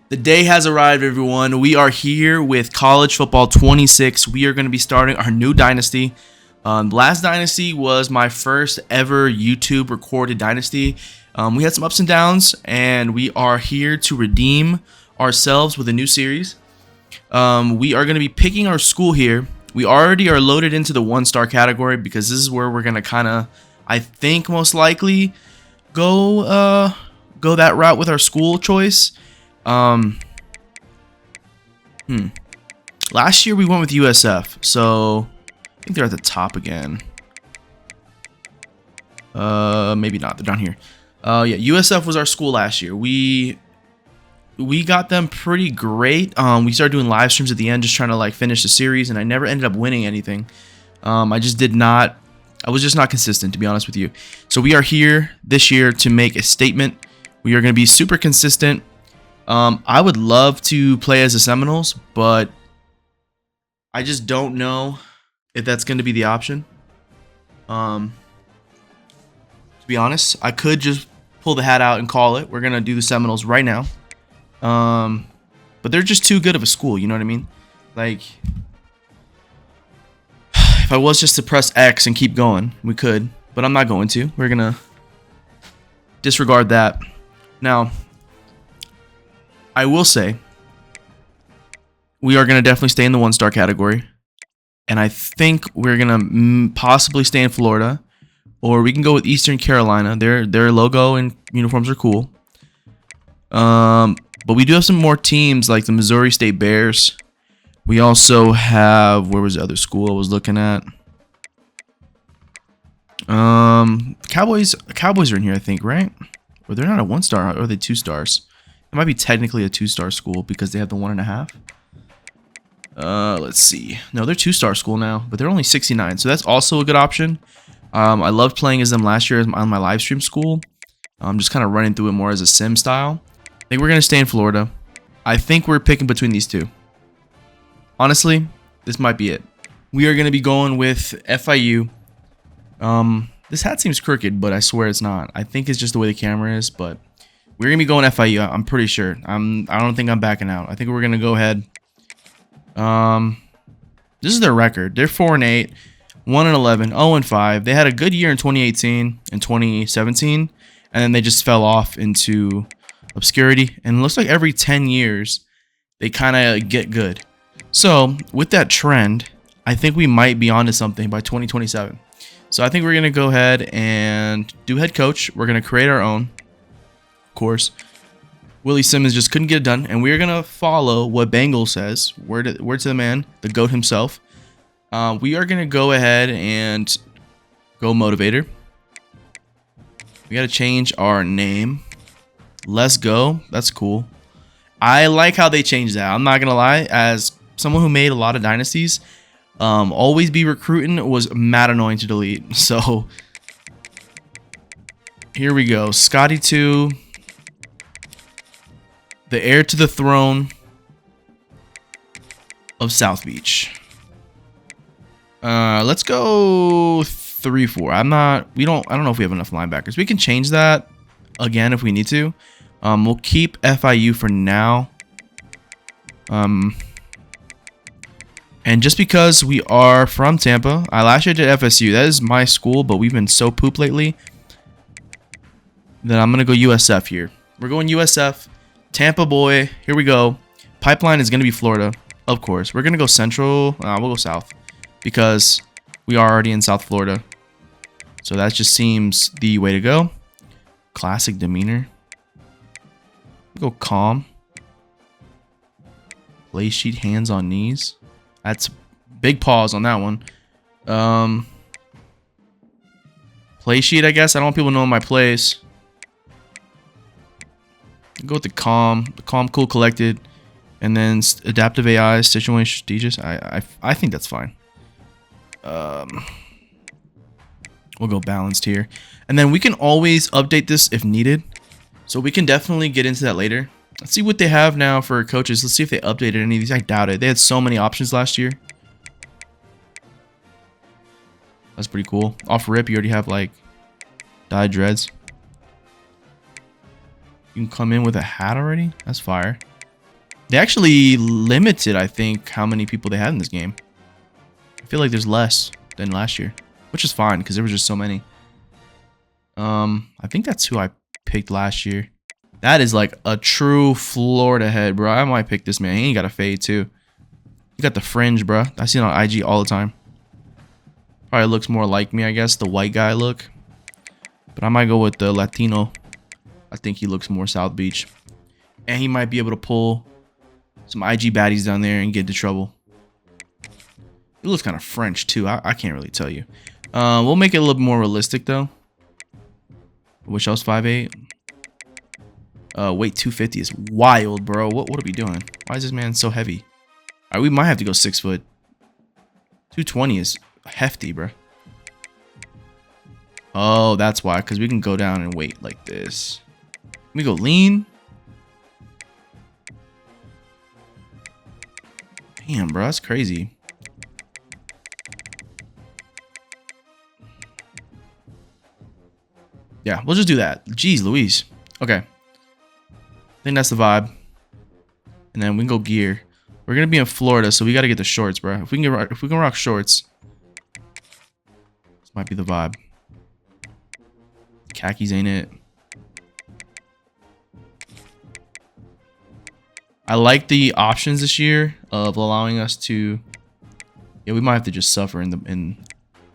The day has arrived, everyone. We are here with College Football 26. We are going to be starting our new dynasty. Last dynasty was my first ever YouTube recorded dynasty. We had some ups and downs, and we are here to redeem ourselves with a new series. We are going to be picking our school here. We already are loaded into the 1-star category because this is where we're going to kind of, I think, most likely go that route with our school choice. Last year we went with USF, so I think they're at the top again. Maybe not. They're down here. Yeah, USF was our school last year. We got them pretty great. We started doing live streams at the end, just trying to like finish the series, and I never ended up winning anything. I was just not consistent, to be honest with you. So we are here this year to make a statement. We are going to be super consistent. I would love to play as the Seminoles, but I just don't know if that's going to be the option. To be honest, I could just pull the hat out and call it. We're going to do the Seminoles right now. But they're just too good of a school, you know what I mean? Like, if I was just to press X and keep going, we could, but I'm not going to. We're going to disregard that. Now, I will say we are going to definitely stay in the 1-star category, and I think we're going to possibly stay in Florida, or we can go with Eastern Carolina. Their logo and uniforms are cool. But we do have some more teams like the Missouri State Bears. We also have, where was the other school I was looking at? Cowboys are in here, I think, right? Or they're not a 1-star, or are they 2 stars? It might be technically a 2-star school because they have the 1.5. Let's see. No, they're 2-star school now, but they're only 69, so that's also a good option. I loved playing as them last year on my live stream school. I'm just kind of running through it more as a sim style. I think we're going to stay in Florida. I think we're picking between these two. Honestly, this might be it. We are going to be going with FIU. This hat seems crooked, but I swear it's not. I think it's just the way the camera is, but we're going to be going FIU. I'm pretty sure. I don't think I'm backing out. I think we're going to go ahead. This is their record. They're 4-8, 1-11, 0-5. They had a good year in 2018 and 2017, and then they just fell off into obscurity. And it looks like every 10 years, they kind of get good. So with that trend, I think we might be onto something by 2027. So I think we're going to go ahead and do head coach. We're going to create our own. Of course, Willie Simmons just couldn't get it done, and we're gonna follow what Bengal says. Word to the man, the GOAT himself. We are gonna go ahead and go motivator. We gotta change our name. Let's go. That's cool. I like how they changed that. I'm not gonna lie. As someone who made a lot of dynasties, always be recruiting was mad annoying to delete. So here we go. Scotty 2. The heir to the throne of South Beach. Let's go 3-4. I don't know if we have enough linebackers. We can change that again if we need to. We'll keep FIU for now. And just because we are from Tampa, I last year did FSU. That is my school, but we've been so poop lately that I'm gonna go USF here. We're going USF. Tampa boy, here we go. Pipeline is going to be Florida, of course. We're going to go central. We'll go south because we are already in South Florida. So that just seems the way to go. Classic demeanor. We'll go calm. Play sheet, hands on knees. That's big pause on that one. Play sheet, I guess. I don't want people knowing my plays. Go with the calm, cool, collected, and then adaptive AI, situation strategist. I think that's fine. We'll go balanced here, and then we can always update this if needed. So we can definitely get into that later. Let's see what they have now for coaches. Let's see if they updated any of these. I doubt it. They had so many options last year. That's pretty cool. Off rip, you already have like dyed dreads. You can come in with a hat already? That's fire. They actually limited, I think, how many people they had in this game. I feel like there's less than last year, which is fine because there was just so many. I think that's who I picked last year. That is like a true Florida head, bro. I might pick this man. He ain't got a fade too. He got the fringe, bro. I see it on IG all the time. Probably looks more like me, I guess, the white guy look. But I might go with the Latino. I think he looks more South Beach. And he might be able to pull some IG baddies down there and get into trouble. He looks kind of French too. I can't really tell you. We'll make it a little more realistic though. Wish I was 5'8". Weight 250 is wild, bro. What are we doing? Why is this man so heavy? All right, we might have to go 6 foot. 220 is hefty, bro. Oh, that's why. Because we can go down and weight like this. Can we go lean? Damn, bro. That's crazy. Yeah, we'll just do that. Jeez Louise. Okay. I think that's the vibe. And then we can go gear. We're gonna be in Florida, so we gotta get the shorts, bro. If we can rock shorts, this might be the vibe. Khakis ain't it. I like the options this year of allowing us to. Yeah, we might have to just suffer in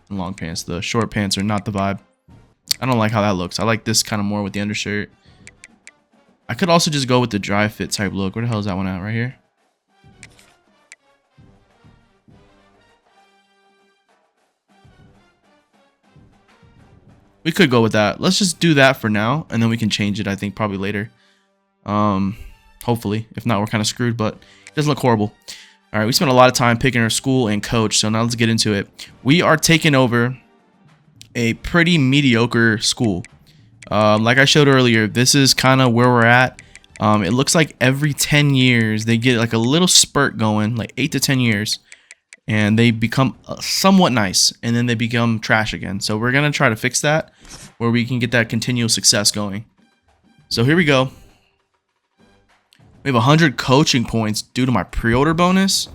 long pants. The short pants are not the vibe. I don't like how that looks. I like this kind of more with the undershirt. I could also just go with the dry fit type look. Where the hell is that one at? Right here. We could go with that. Let's just do that for now, and then we can change it, I think, probably later. Hopefully. If not, we're kind of screwed, but it doesn't look horrible. All right, we spent a lot of time picking our school and coach, so now let's get into it. We are taking over a pretty mediocre school. Like I showed earlier, this is kind of where we're at. It looks like every 10 years, they get like a little spurt going, like 8 to 10 years. And they become somewhat nice, and then they become trash again. So we're going to try to fix that, where we can get that continual success going. So here we go. We have 100 coaching points due to my pre-order bonus.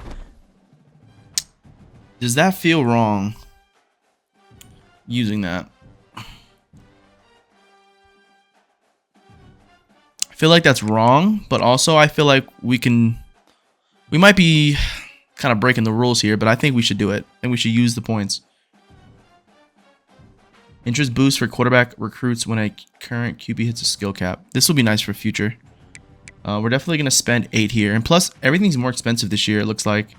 Does that feel wrong, using that? I feel like that's wrong, but also I feel like we might be kind of breaking the rules here, but I think we should do it, and we should use the points. Interest boost for quarterback recruits when a current QB hits a skill cap. This will be nice for future. We're definitely going to spend 8 here, and plus everything's more expensive this year, it looks like.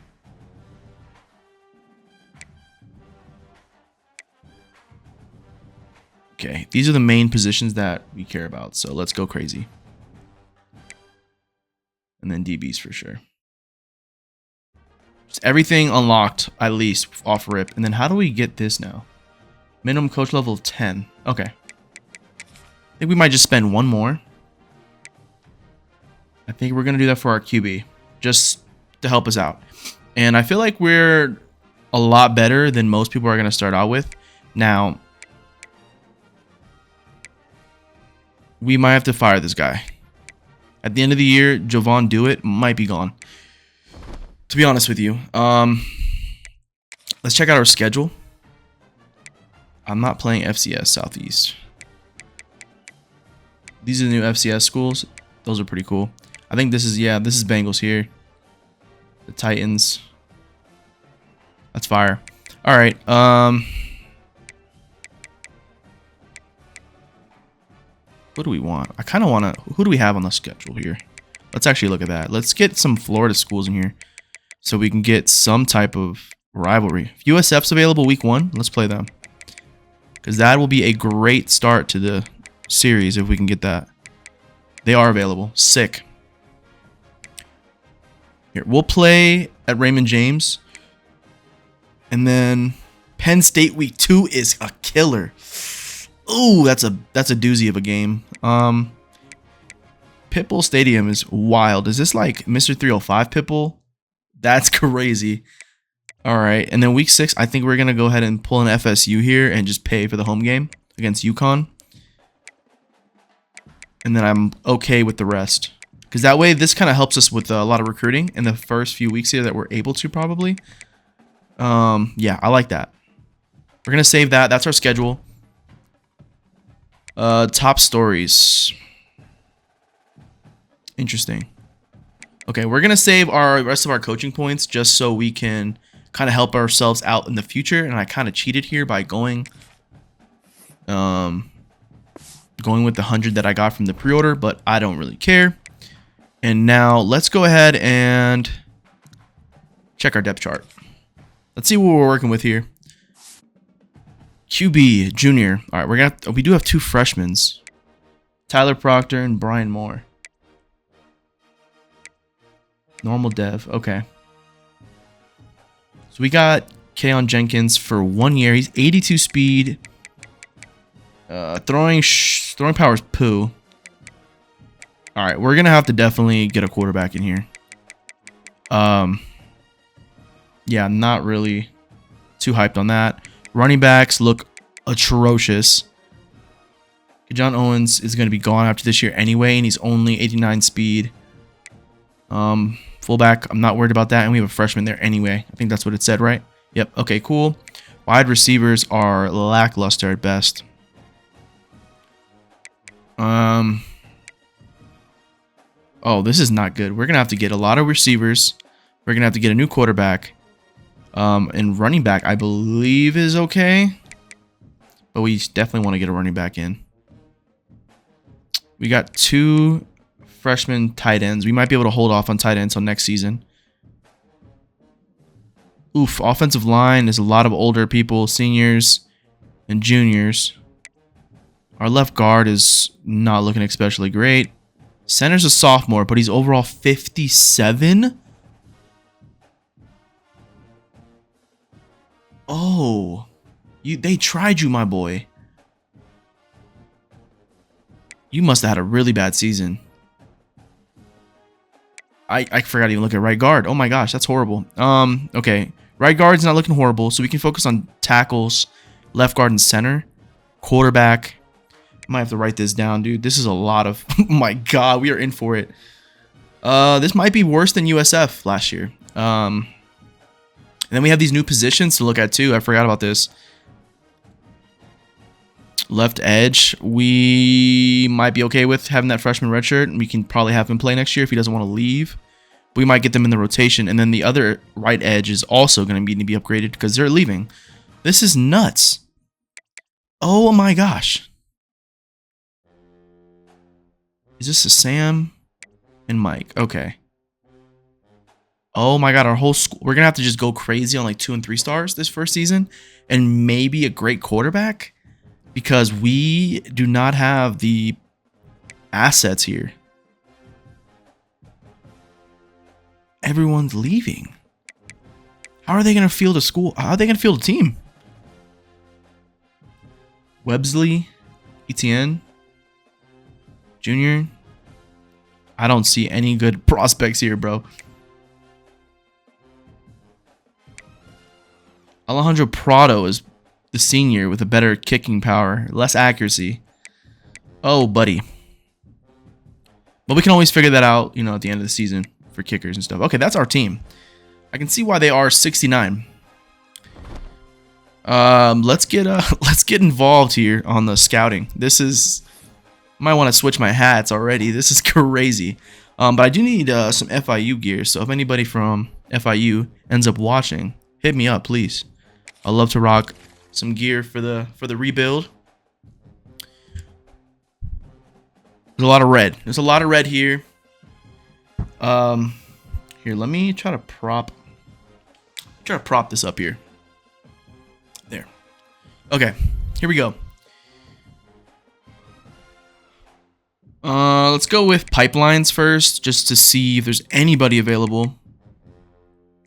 Okay, these are the main positions that we care about, so let's go crazy. And then DBs for sure. Just everything unlocked, at least, off rip. And then how do we get this now? Minimum coach level of 10. Okay. I think we might just spend 1 more. I think we're going to do that for our QB, just to help us out. And I feel like we're a lot better than most people are going to start out with. Now, we might have to fire this guy. At the end of the year, Jovan Dewitt might be gone, to be honest with you. Let's check out our schedule. I'm not playing FCS Southeast. These are the new FCS schools. Those are pretty cool. I think this is, yeah, this is Bengals here. The Titans. That's fire. All right. What do we want? I kind of want to... Who do we have on the schedule here? Let's actually look at that. Let's get some Florida schools in here so we can get some type of rivalry. If USF's available week 1, let's play them, because that will be a great start to the series if we can get that. They are available. Sick. Here, we'll play at Raymond James. And then Penn State week 2 is a killer. Ooh, that's a doozy of a game. Pitbull Stadium is wild. Is this like Mr. 305 Pitbull? That's crazy. All right, and then week 6, I think we're gonna go ahead and pull an FSU here and just pay for the home game against UConn. And then I'm okay with the rest. Because that way, this kind of helps us with a lot of recruiting in the first few weeks here that we're able to probably. Yeah, I like that. We're going to save that. That's our schedule. Top stories. Interesting. Okay, we're going to save our rest of our coaching points just so we can kind of help ourselves out in the future. And I kind of cheated here by going with the 100 that I got from the pre-order, but I don't really care. And now let's go ahead and check our depth chart. Let's see what we're working with here. QB, junior. All right, we do have 2 freshmen. Tyler Proctor and Brian Moore. Normal dev. Okay. So we got Keon Jenkins for 1 year. He's 82 speed. Throwing power is poo. All right, we're gonna have to definitely get a quarterback in here. Yeah, I'm not really too hyped on that. Running backs look atrocious. John Owens is gonna be gone after this year anyway, and he's only 89 speed. Fullback, I'm not worried about that, and we have a freshman there anyway. I think that's what it said, right? Yep. Okay, cool. Wide receivers are lackluster at best. Oh, this is not good. We're going to have to get a lot of receivers. We're going to have to get a new quarterback. And running back, I believe, is okay. But we definitely want to get a running back in. We got 2 freshman tight ends. We might be able to hold off on tight ends until next season. Oof, offensive line is a lot of older people, seniors and juniors. Our left guard is not looking especially great. Center's a sophomore, but he's overall 57. Oh, they tried you, my boy. You must have had a really bad season. I forgot to even look at right guard. Oh my gosh, that's horrible. Okay, right guard's not looking horrible, so we can focus on tackles, left guard, and center. Quarterback. Might have to write this down, dude. This is a lot of... Oh my god, we are in for it. This might be worse than USF last year. And then we have these new positions to look at too. I forgot about this. Left edge, we might be okay with having that freshman redshirt. We can probably have him play next year if he doesn't want to leave. We might get them in the rotation. And then the other right edge is also going to need to be upgraded because they're leaving. This is nuts. Oh my gosh. Is this a Sam and Mike? Okay. Oh my god, our whole school. We're going to have to just go crazy on like 2 and 3 stars this first season. And maybe a great quarterback. Because we do not have the assets here. Everyone's leaving. How are they going to field a school? How are they going to field a team? Websley, ETN, Junior. I don't see any good prospects here, bro. Alejandro Prado is the senior with a better kicking power, less accuracy. Oh, buddy. But we can always figure that out, you know, at the end of the season for kickers and stuff. Okay, that's our team. I can see why they are 69. Let's get involved here on the scouting. This is... Might want to switch my hats already. This is crazy. But I do need some FIU gear. So if anybody from FIU ends up watching, hit me up, please. I'd love to rock some gear for the rebuild. There's a lot of red. There's a lot of red here. Here, let me try to prop this up here. There. Okay, here we go. Let's go with pipelines first, just to see if there's anybody available.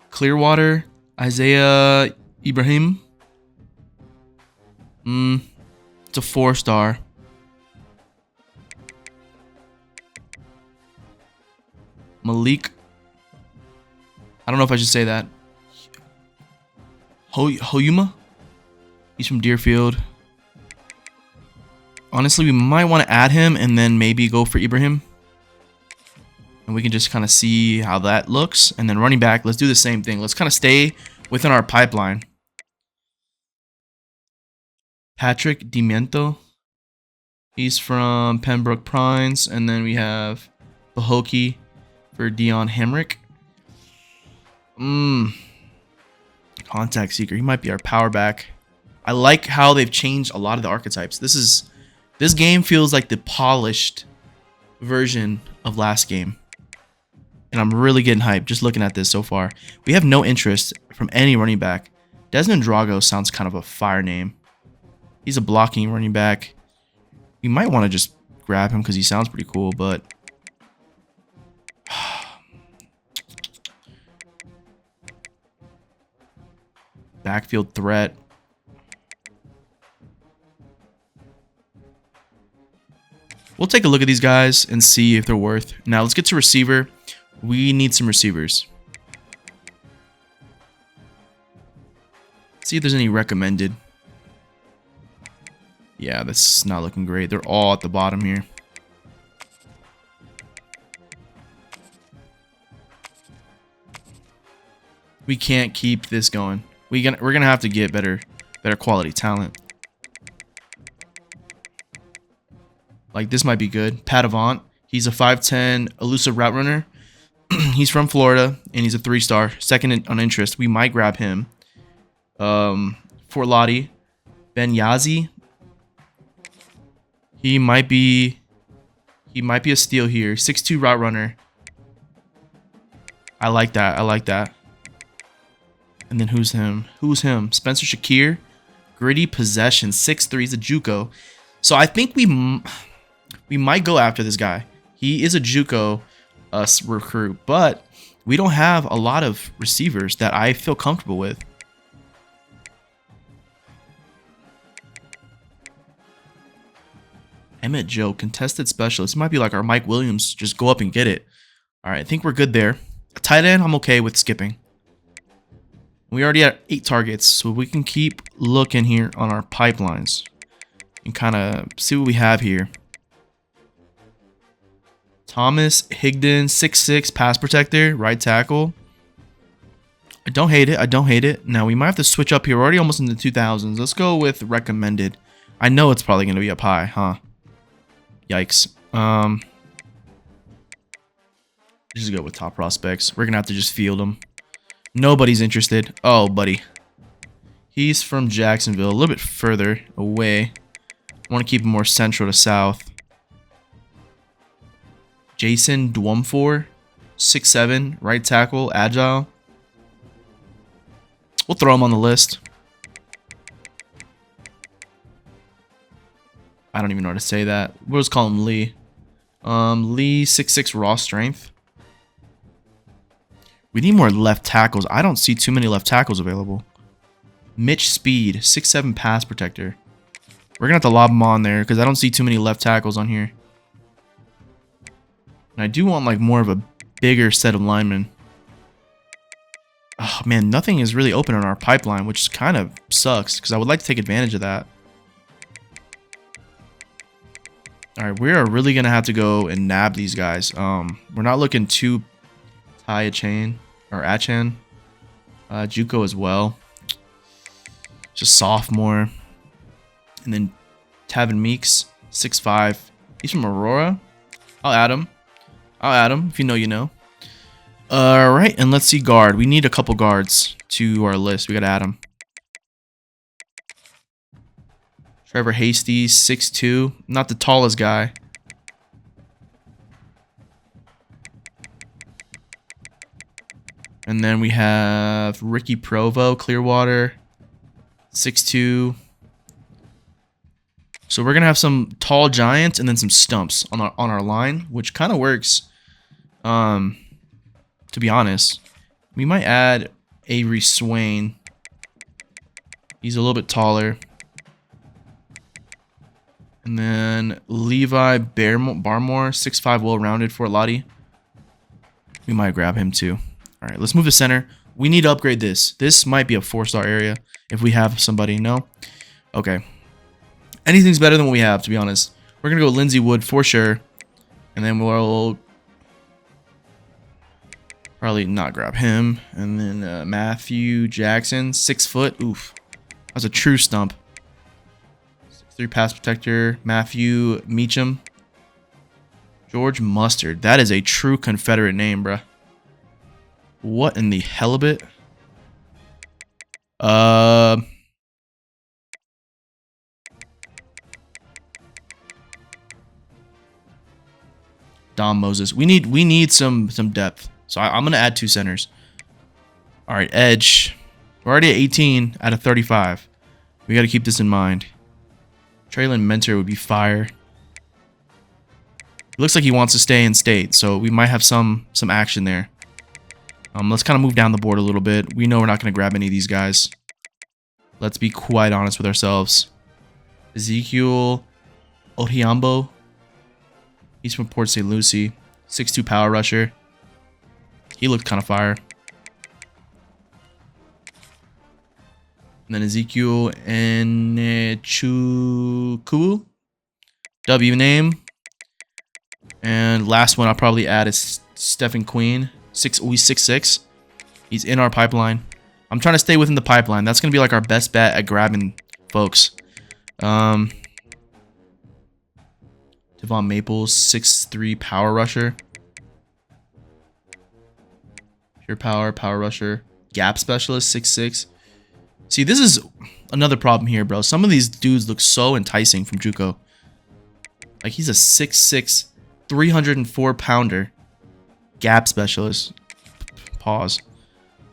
Clearwater, Isaiah Ibrahim. It's a 4-star. Malik. I don't know if I should say that. Hoyuma. He's from Deerfield. Honestly, we might want to add him and then maybe go for Ibrahim. and we can just kind of see how that looks. And then running back, let's do the same thing. Let's kind of stay within our pipeline. Patrick Dimiento. He's from Pembroke Pines. And then we have Pahokee for Dion Hamrick. Contact Seeker. He might be our power back. I like how they've changed a lot of the archetypes. This game feels like the polished version of last game. And I'm really getting hyped just looking at this so far. We have no interest from any running back. Desmond Drago sounds kind of a fire name. He's a blocking running back. You might want to just grab him because he sounds pretty cool, but backfield threat. We'll take a look at these guys and see if they're worth. Now let's get to receiver. We need some receivers. See if there's any recommended. Yeah, that's not looking great. They're all at the bottom here. We can't keep this going. We're gonna have to get better quality talent. Like this might be good. Pat Avant. He's a 5'10" elusive route runner. He's from Florida and he's a 3-star. Second on interest. We might grab him. For Lottie. Ben Yazi. He might be a steal here. 6'2" route runner. I like that. I like that. And then who's him? Who's him? Spencer Shakir. Gritty possession. 6'3". He's a JUCO. So I think we might go after this guy. He is a JUCO recruit, but we don't have a lot of receivers that I feel comfortable with. Emmett Joe, contested specialist. He might be like our Mike Williams. Just go up and get it. All right, I think we're good there. A tight end, I'm okay with skipping. We already had 8 targets, so we can keep looking here on our pipelines and kind of see what we have here. Thomas Higdon, 6'6", pass protector, right tackle. I don't hate it. I don't hate it. Now, we might have to switch up here. We're already almost in the 2000s. Let's go with recommended. I know it's probably going to be up high, huh? Yikes. Just go with top prospects. We're going to have to just field them. Nobody's interested. Oh, buddy. He's from Jacksonville, a little bit further away. I want to keep him more central to south. Jason Dwumfor, 6'7", right tackle, agile. We'll throw him on the list. I don't even know how to say that. We'll just call him Lee. Lee, 6'6", raw strength. We need more left tackles. I don't see too many left tackles available. Mitch Speed, 6'7", pass protector. We're going to have to lob him on there because I don't see too many left tackles on here. And I do want like more of a bigger set of linemen. Oh man, nothing is really open in our pipeline, which kind of sucks because I would like to take advantage of that. All right, we are really going to have to go and nab these guys. We're not looking too Achan or Achan. JUCO as well. Just sophomore. And then Tavin Meeks, 6'5". He's from Aurora. I'll add him. I'll add him. If you know, you know. All right, and let's see guard. We need a couple guards to our list. We got to add them. Trevor Hasty, 6'2". Not the tallest guy. And then we have Ricky Provo, Clearwater, 6'2". So we're going to have some tall giants and then some stumps on our line, which kind of works. To be honest, we might add Avery Swain. He's a little bit taller. And then Levi Barmore, 6'5", well-rounded for Lottie. We might grab him too. All right, let's move to center. We need to upgrade this. This might be a 4-star area if we have somebody. No? Okay. Anything's better than what we have, to be honest. We're going to go Lindsey Wood for sure. And then we'll Probably not grab him. And then Matthew Jackson, 6 foot. Oof. That's a true stump. 6'3" pass protector. Matthew Meacham. George Mustard. That is a true Confederate name, bruh. What in the hell of it? Dom Moses. We need some depth. So I'm gonna add 2 centers. All right, edge. We're already at 18 out of 35. We got to keep this in mind. Traylon Mentor would be fire. It looks like he wants to stay in state, so we might have some action there. Let's kind of move down the board a little bit. We know we're not going to grab any of these guys. Let's be quite honest with ourselves. Ezekiel Ohiambo. He's from Port St. Lucie. 6'2" power rusher. He looked kind of fire. And then Ezekiel Enechukwu. W name. And last one I'll probably add is Stephen Queen. He's 6'6". He's in our pipeline. I'm trying to stay within the pipeline. That's going to be like our best bet at grabbing folks. Devon Maples, 6'3" power rusher. Pure power rusher. Gap specialist, 6'6". See, this is another problem here, bro. Some of these dudes look so enticing from JUCO. Like, he's a 6'6", 304 pounder. Gap specialist. Pause.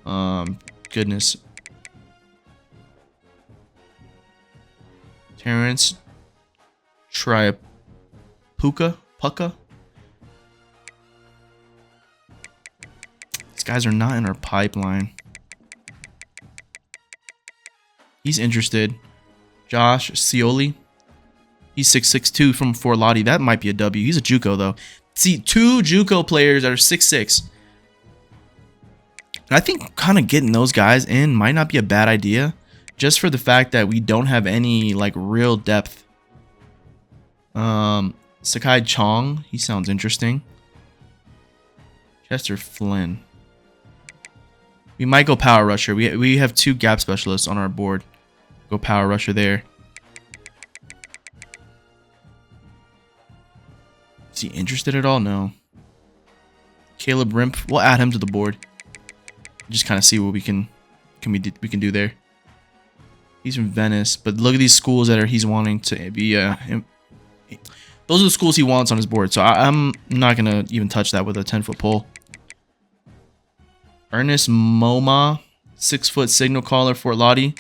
Goodness. Terrence Puka. These guys are not in our pipeline. He's interested. Josh Scioli. He's 6'6" from Fort Lottie. That might be a W. He's a JUCO though. See, 2 JUCO players that are 6'6". And I think kind of getting those guys in might not be a bad idea, just for the fact that we don't have any like real depth. Sakai Chong, he sounds interesting. Chester Flynn. We might go power rusher. We have 2 gap specialists on our board. Go power rusher there. Is he interested at all? No. Caleb Rimp. We'll add him to the board. Just kind of see what we can do there. He's from Venice, but look at these schools that he's wanting to be. Those are the schools he wants on his board. So I'm not gonna even touch that with a 10-foot pole. Ernest Moma, 6-foot signal caller, Fort Lottie.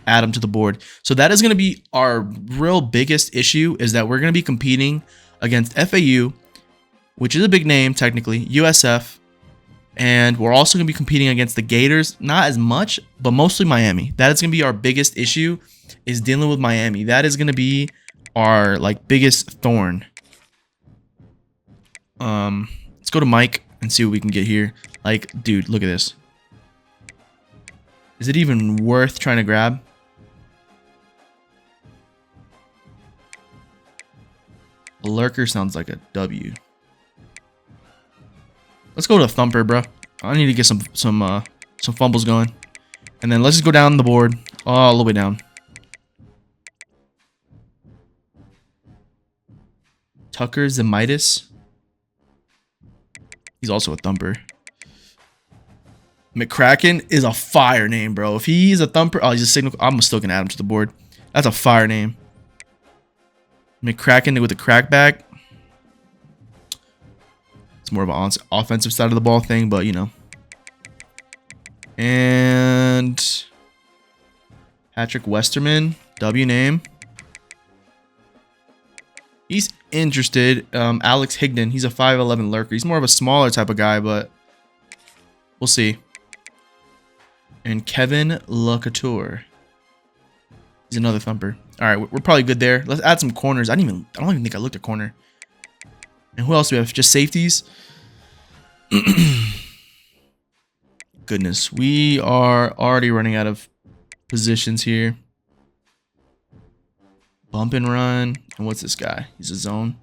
Add him to the board. So that is going to be our real biggest issue, is that we're going to be competing against FAU, which is a big name technically, USF, and we're also going to be competing against the Gators. Not as much, but mostly Miami. That is going to be our biggest issue, is dealing with Miami. That is going to be our like biggest thorn. Let's go to Mike and see what we can get here. Like, dude, look at this. Is it even worth trying to grab? A lurker sounds like a W. Let's go to a thumper, bro. I need to get some fumbles going. And then let's just go down the board. All the way down. Tucker Zemitis. He's also a thumper. McCracken is a fire name, bro. If he's a thumper, oh, he's a signal. I'm still gonna add him to the board. That's a fire name. McCracken with a crackback. It's more of an offensive side of the ball thing, but you know. And Patrick Westerman, W name. He's interested. Alex Higdon, he's a 5'11" lurker. He's more of a smaller type of guy, but we'll see. And Kevin LeCouture. He's another thumper. All right, we're probably good there. Let's add some corners. I don't even think I looked at corner. And who else do we have? Just safeties. Goodness, we are already running out of positions here. Bump and run. And what's this guy? He's a zone.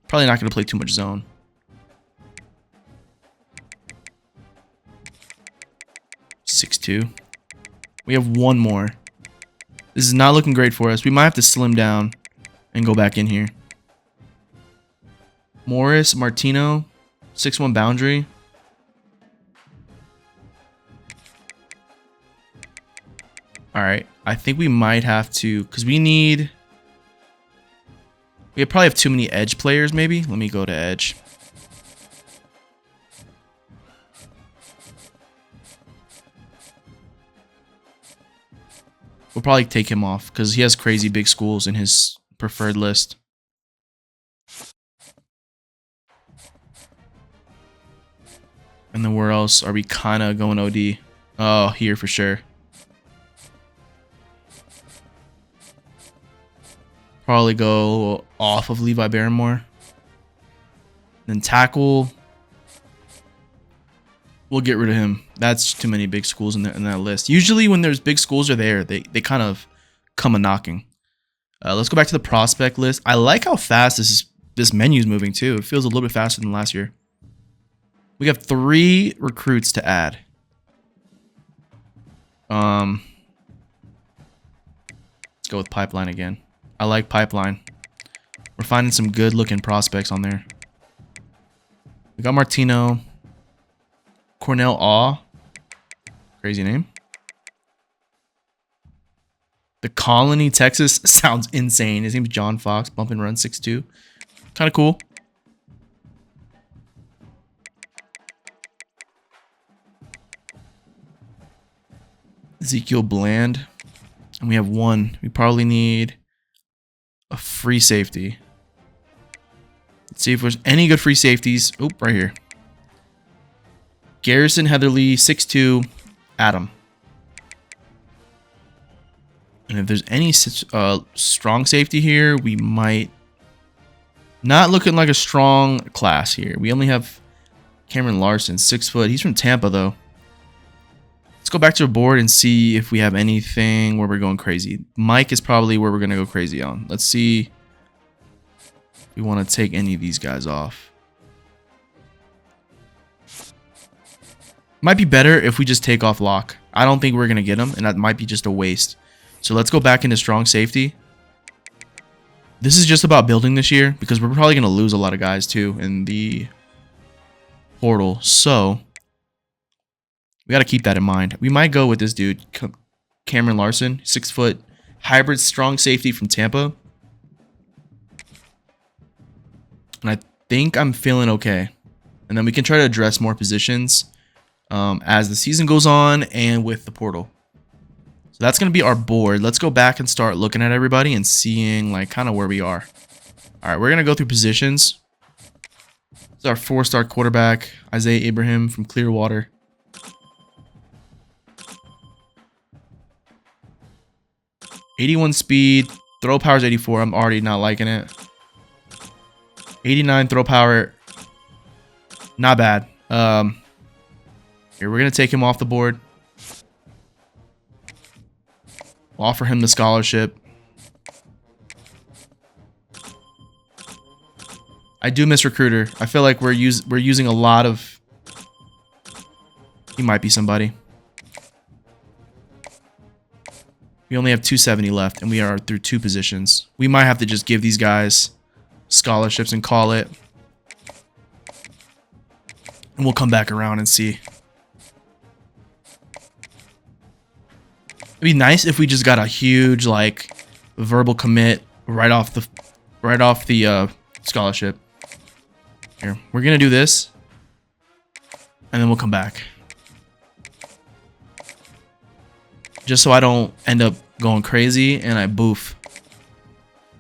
Probably not going to play too much zone. 6'2". We have one more. This is not looking great for us. We might have to slim down and go back in here. Morris Martino, 6'1" boundary. All right, I think we might have to, because we probably have too many edge players, maybe. Let me go to edge. We'll probably take him off because he has crazy big schools in his preferred list. And then where else are we kind of going OD? Oh, here for sure. Probably go off of Levi Barrymore. Then tackle. We'll get rid of him. That's too many big schools in that list. Usually when there's big schools are there, they kind of come a-knocking. Let's go back to the prospect list. I like how fast this menu is moving too. It feels a little bit faster than last year. We have 3 recruits to add. Let's go with Pipeline again. I like Pipeline. We're finding some good looking prospects on there. We got Martino. Cornell Awe. Crazy name. The Colony, Texas. Sounds insane. His name's John Fox. Bump and run 6'2". Kind of cool. Ezekiel Bland. And we have 1. We probably need a free safety. Let's see if there's any good free safeties. Oh, right here. Garrison Heatherly, 6'2", Adam. And if there's any strong safety here, we might... Not looking like a strong class here. We only have Cameron Larson, 6 foot. He's from Tampa, though. Let's go back to the board and see if we have anything where we're going crazy. Mike is probably where we're going to go crazy on. Let's see if we want to take any of these guys off. Might be better if we just take off Locke. I don't think we're going to get him, and that might be just a waste. So let's go back into strong safety. This is just about building this year because we're probably going to lose a lot of guys too in the portal. So we got to keep that in mind. We might go with this dude, Cameron Larson, 6 foot, hybrid strong safety from Tampa. And I think I'm feeling okay. And then we can try to address more positions as the season goes on and with the portal. So that's going to be our board. Let's go back and start looking at everybody and seeing like kind of where we are. All right, we're going to go through positions. This is our 4-star quarterback, Isaiah Abraham from Clearwater. '81 speed, throw power is 84. I'm already not liking it. 89 throw power, not bad. Here, we're going to take him off the board. We'll offer him the scholarship. I do miss Recruiter. I feel like we're using a lot of... He might be somebody. We only have 270 left, and we are through 2 positions. We might have to just give these guys scholarships and call it. And we'll come back around and see. It'd be nice if we just got a huge like verbal commit right off the scholarship. Here, we're gonna do this, and then we'll come back. Just so I don't end up going crazy and I boof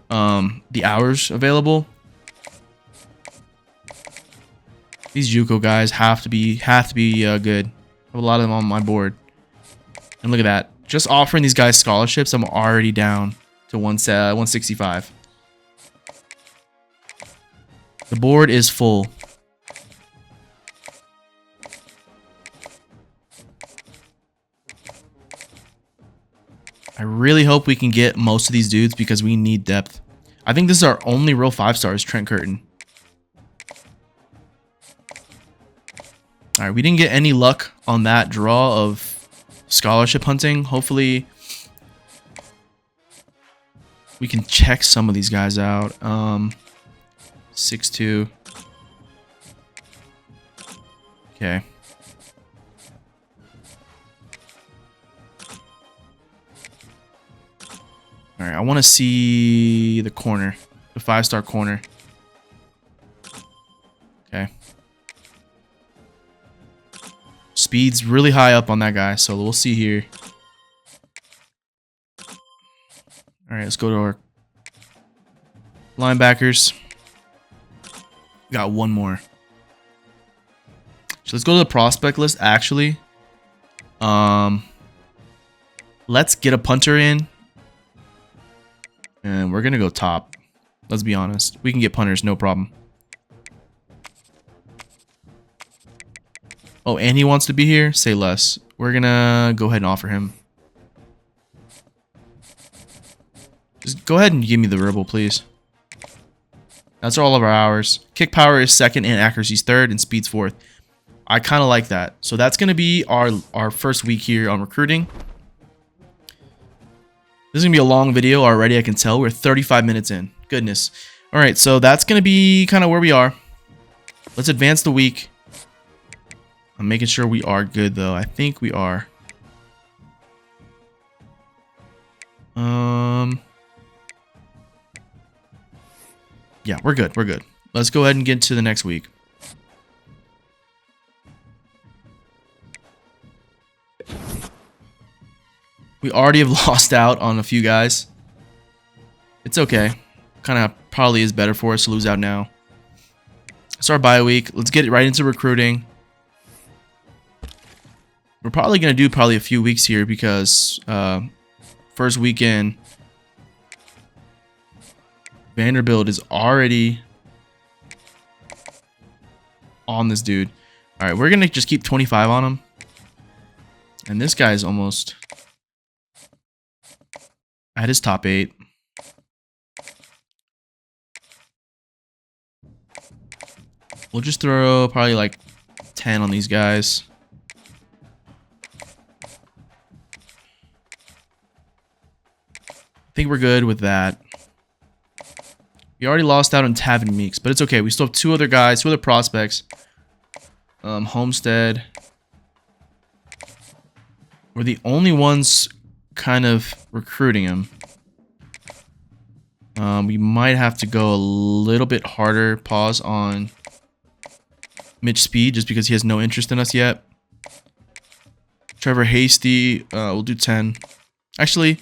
the hours available. These JUCO guys have to be good. I have a lot of them on my board. And look at that. Just offering these guys scholarships, I'm already down to 165. The board is full. I really hope we can get most of these dudes because we need depth. I think this is our only real 5-stars, Trent Curtin. All right, we didn't get any luck on that draw of scholarship hunting. Hopefully we can check some of these guys out. 6'2". Okay. All right, I want to see the corner, the 5-star corner. Okay. Speed's really high up on that guy, so we'll see here. All right, let's go to our linebackers. Got one more. So let's go to the prospect list, actually. Let's get a punter in. And we're going to go top. Let's be honest. We can get punters, no problem. Oh, and he wants to be here? Say less. We're going to go ahead and offer him. Just go ahead and give me the ribble, please. That's all of our hours. Kick power is second and accuracy's third and speed's fourth. I kind of like that. So that's going to be our first week here on recruiting. This is going to be a long video already, I can tell. We're 35 minutes in. Goodness. All right, so that's going to be kind of where we are. Let's advance the week. I'm making sure we are good, though. I think we are. Yeah, we're good. We're good. Let's go ahead and get to the next week. We already have lost out on a few guys. It's okay. Kind of probably is better for us to lose out now. It's our bye week. Let's get right into recruiting. We're probably going to do a few weeks here because first weekend, Vanderbilt is already on this dude. All right, we're going to just keep 25 on him. And this guy's almost at his top 8. We'll just throw probably like 10 on these guys. I think we're good with that. We already lost out on Tavin Meeks, but it's okay. We still have 2 other guys, 2 other prospects. Homestead. We're the only ones kind of recruiting him. We might have to go a little bit harder. Pause on Mitch Speed just because he has no interest in us yet. Trevor Hasty, we'll do 10. Actually,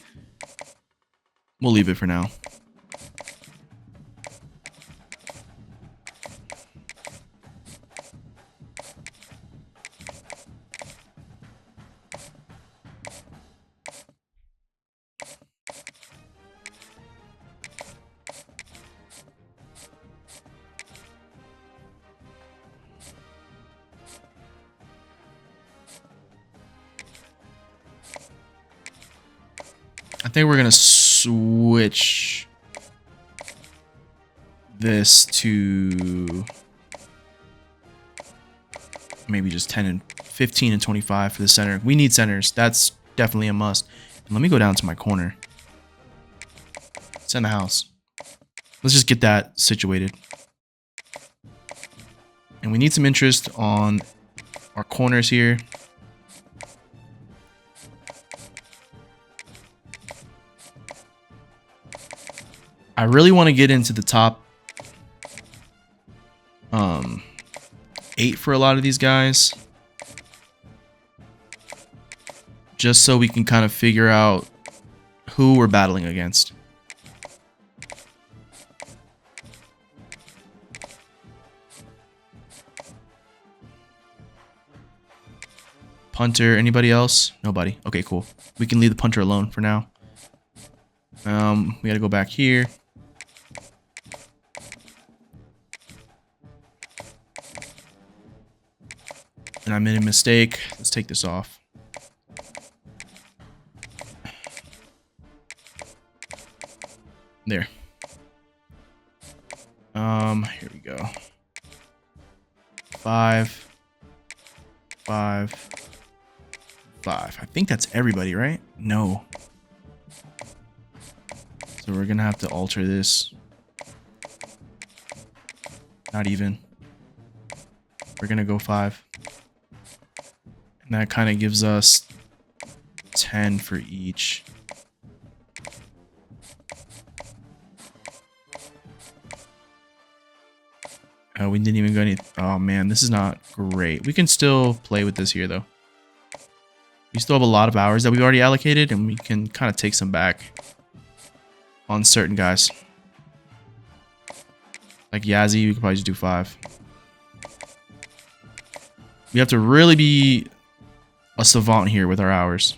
we'll leave it for now. I think we're gonna switch this to maybe just 10 and 15 and 25 for the center. We need centers. That's definitely a must. And let me go down to my corner. It's in the house. Let's just get that situated. And we need some interest on our corners here. I really want to get into the top 8 for a lot of these guys. Just so we can kind of figure out who we're battling against. Punter, anybody else? Nobody. Okay, cool. We can leave the punter alone for now. We gotta go back here. And I made a mistake. Let's take this off. There. Here we go. 5, 5, 5. I think that's everybody, right? No. So we're gonna have to alter this. Not even. We're gonna go 5. And that kind of gives us 10 for each. Oh, we didn't even go any. Oh man, this is not great. We can still play with this here though. We still have a lot of hours that we've already allocated, and we can kind of take some back on certain guys. Like Yazzie, we could probably just do 5. We have to really be a savant here with our hours.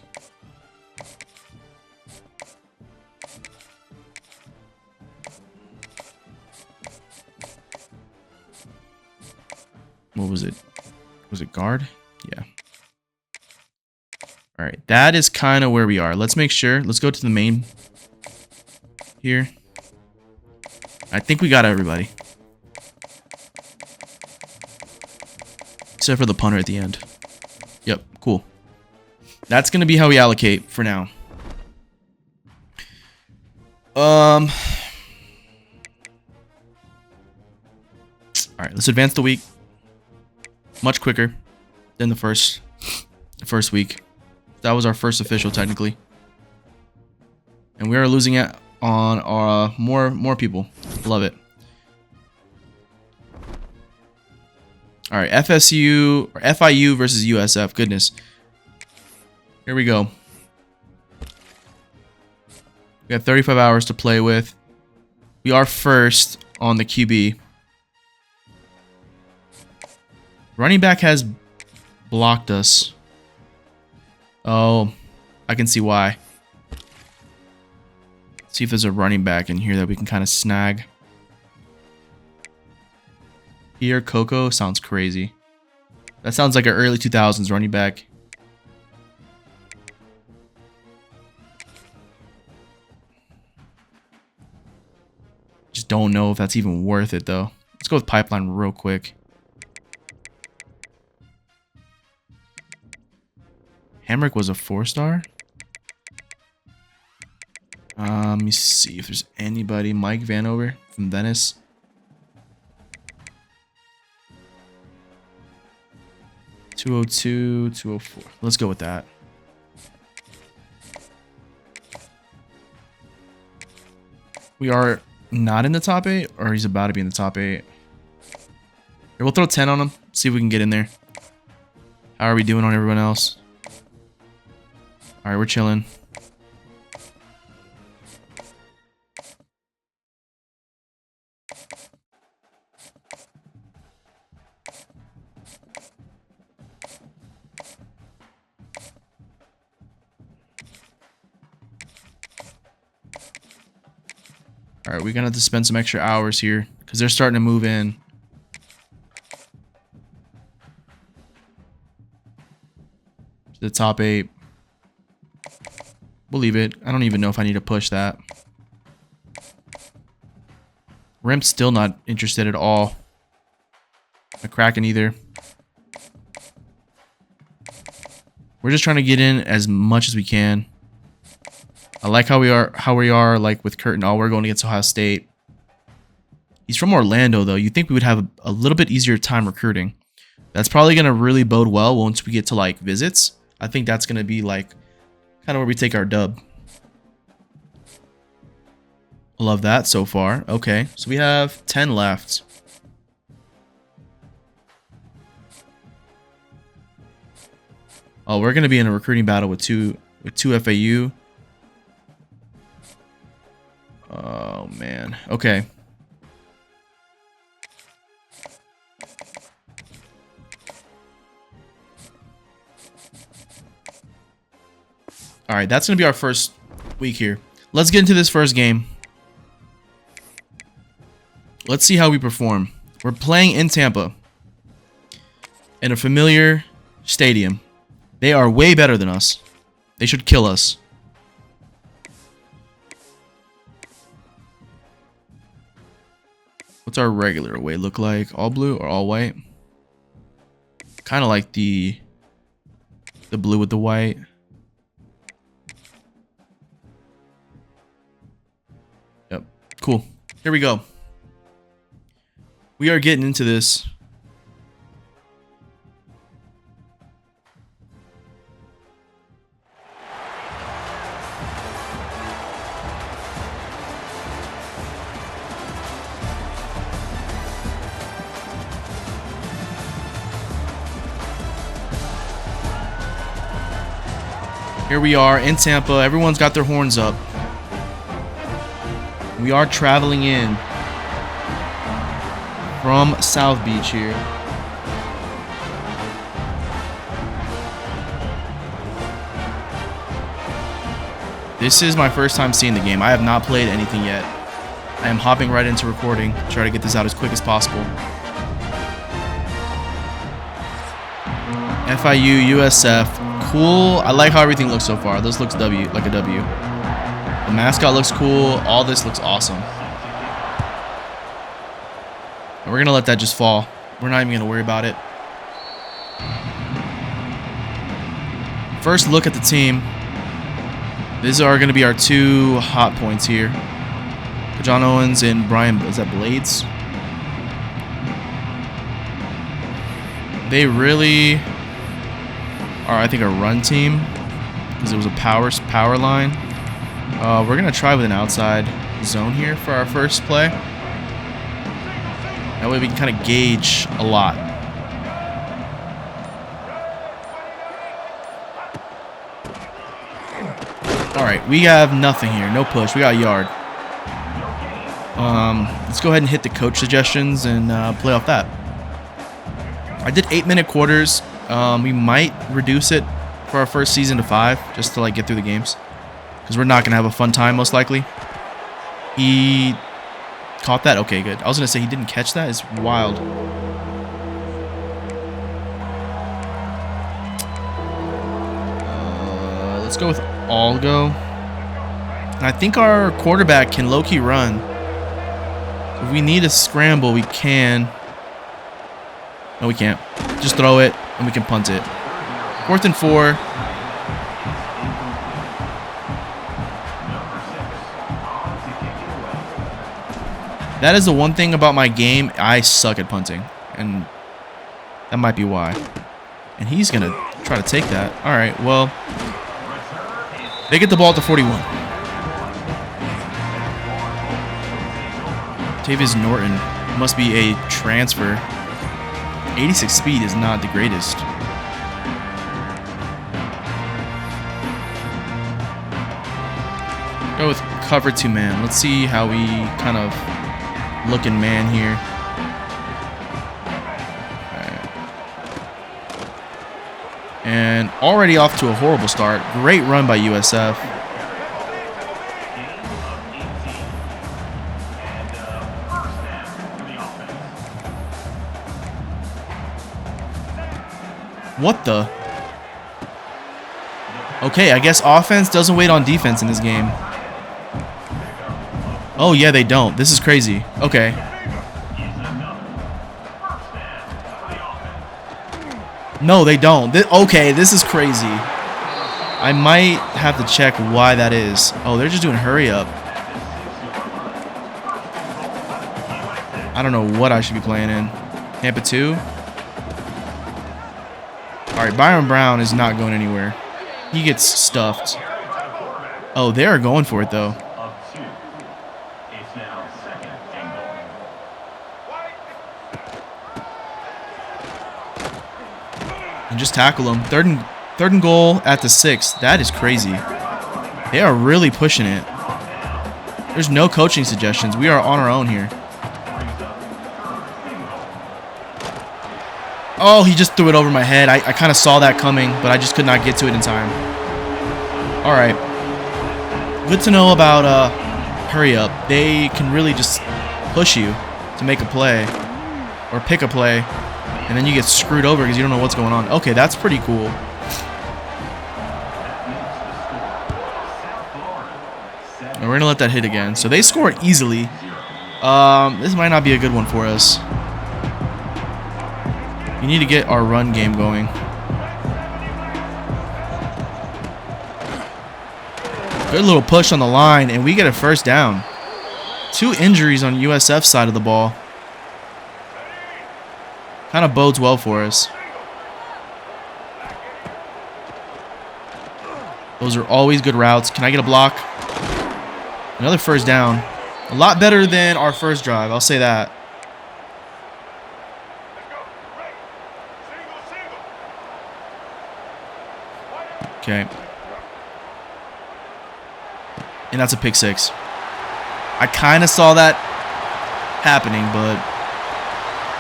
What was it? Was it guard? Yeah. All right, that is kind of where we are. Let's make sure. Let's go to the main here. I think we got everybody. Except for the punter at the end. Yep, cool. That's going to be how we allocate for now. All right, let's advance the week. Much quicker than the first week. That was our first official, technically. And we are losing it on our more people. Love it. All right, FSU or FIU versus USF. Goodness. Here we go. We have 35 hours to play with. We are first on the QB. Running back has blocked us. Oh, I can see why. Let's see if there's a running back in here that we can kind of snag. Here, Coco sounds crazy. That sounds like an early 2000s running back. Just don't know if that's even worth it, though. Let's go with Pipeline real quick. Hamrick was a 4-star. Let me see if there's anybody. Mike Vanover from Venice. $202, $204. Let's go with that. We are not in the top 8, or he's about to be in the top 8. Here, we'll throw 10 on him. See if we can get in there. How are we doing on everyone else? All right, we're chilling. All right, we're gonna have to spend some extra hours here because they're starting to move in. To the top 8. We'll leave it. I don't even know if I need to push that. Rimp's still not interested at all. Not cracking either. We're just trying to get in as much as we can. I like how we are like with Curtin. Oh, we're going against Ohio State. He's from Orlando, though. You'd think we would have a little bit easier time recruiting. That's probably going to really bode well once we get to, like, visits. I think that's going to be, like, kind of where we take our dub. Love that so far. Okay, so we have 10 left. Oh, we're going to be in a recruiting battle with two FAU. Oh, man. Okay. All right, that's going to be our first week here. Let's get into this first game. Let's see how we perform. We're playing in Tampa in a familiar stadium. They are way better than us. They should kill us. What's our regular away look like? All blue or all white? Kind of like the The blue with the white. Yep. Cool. Here we go. We are getting into this. Here we are in Tampa. Everyone's got their horns up. We are traveling in from South Beach here. This is my first time seeing the game. I have not played anything yet. I am hopping right into recording to try to get this out as quick as possible. FIU, USF. Cool. I like how everything looks so far. This looks like a W. The mascot looks cool. All this looks awesome. And we're going to let that just fall. We're not even going to worry about it. First look at the team. These are going to be our two hot points here. John Owens and Brian, is that Blades? They really are, I think, a run team because it was a power line. We're going to try with an outside zone here for our first play. That way we can kind of gauge a lot. Alright, we have nothing here. No push. We got a yard. Let's go ahead and hit the coach suggestions and play off that. I did 8-minute quarters. We might reduce it for our first season to 5 just to like get through the games. Because we're not going to have a fun time most likely. He caught that? Okay, good. I was going to say he didn't catch that. It's wild. Let's go with Algo. And I think our quarterback can low-key run. If we need a scramble, we can. No, we can't. Just throw it, and we can punt it. 4th and 4. That is the one thing about my game. I suck at punting, and that might be why. And he's going to try to take that. All right, well, they get the ball at the 41. Tavis Norton must be a transfer. 86 speed is not the greatest. Go with cover 2 man. Let's see how we kind of look in man here. Right. And already off to a horrible start. Great run by USF. What the? Okay, I guess offense doesn't wait on defense in this game. Oh, yeah, they don't. This is crazy. Okay. No, they don't. Okay, this is crazy. I might have to check why that is. Oh, they're just doing hurry up. I don't know what I should be playing in. Tampa 2? Alright, Byron Brown is not going anywhere. He gets stuffed. Oh, they are going for it, though. And just tackle him. Third and goal at the 6. That is crazy. They are really pushing it. There's no coaching suggestions. We are on our own here. Oh, he just threw it over my head. I kind of saw that coming, but I just could not get to it in time. All right. Good to know about hurry up. They can really just push you to make a play or pick a play, and then you get screwed over because you don't know what's going on. Okay, that's pretty cool. And we're going to let that hit again. So they scored easily. This might not be a good one for us. We need to get our run game going. Good little push on the line, and we get a first down. 2 injuries on USF side of the ball. Kind of bodes well for us. Those are always good routes. Can I get a block? Another first down. A lot better than our first drive, I'll say that. Okay. And that's a pick 6. I kind of saw that happening, but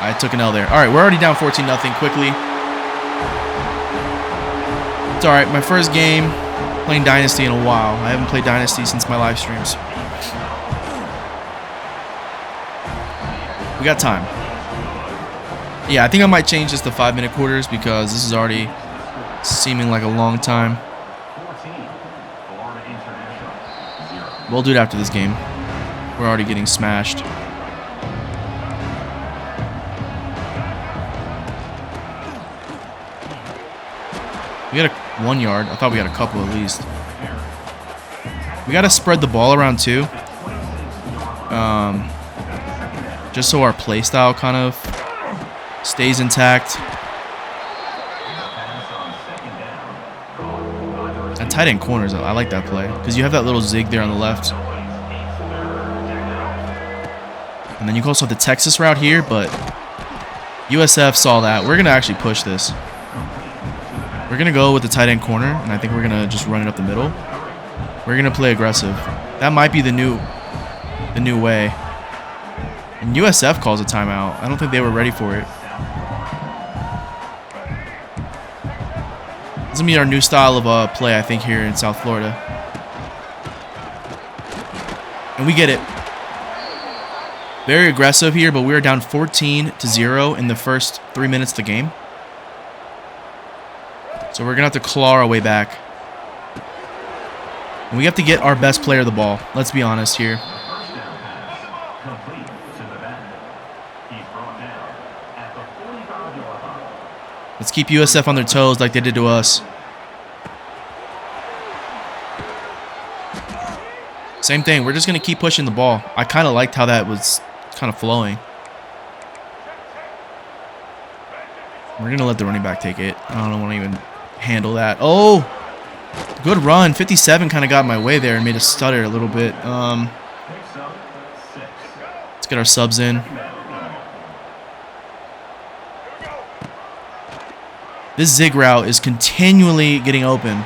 I took an L there. All right, we're already down 14-0 quickly. It's all right. My first game playing Dynasty in a while. I haven't played Dynasty since my live streams. We got time. Yeah, I think I might change this to 5-minute quarters because this is already seeming like a long time. We'll do it after this game. We're already getting smashed. We got a 1 yard. I thought we got a couple at least. We got to spread the ball around too. Just so our play style kind of stays intact. And tight end corners, I like that play because you have that little zig there on the left. And then you also have the Texas route here, but USF saw that. We're going to actually push this. We're going to go with the tight end corner, and I think we're going to just run it up the middle. We're going to play aggressive. That might be the new way. And USF calls a timeout. I don't think they were ready for it. This is going to be our new style of play, I think, here in South Florida. And we get it. Very aggressive here, but we are down 14-0 in the first 3 minutes of the game. So we're going to have to claw our way back. And we have to get our best player the ball. Let's be honest here. Let's keep USF on their toes like they did to us. Same thing. We're just going to keep pushing the ball. I kind of liked how that was kind of flowing. We're going to let the running back take it. I don't want to even handle that. Oh, good run. 57 kind of got in my way there and made us stutter a little bit. Let's get our subs in. This zig route is continually getting open.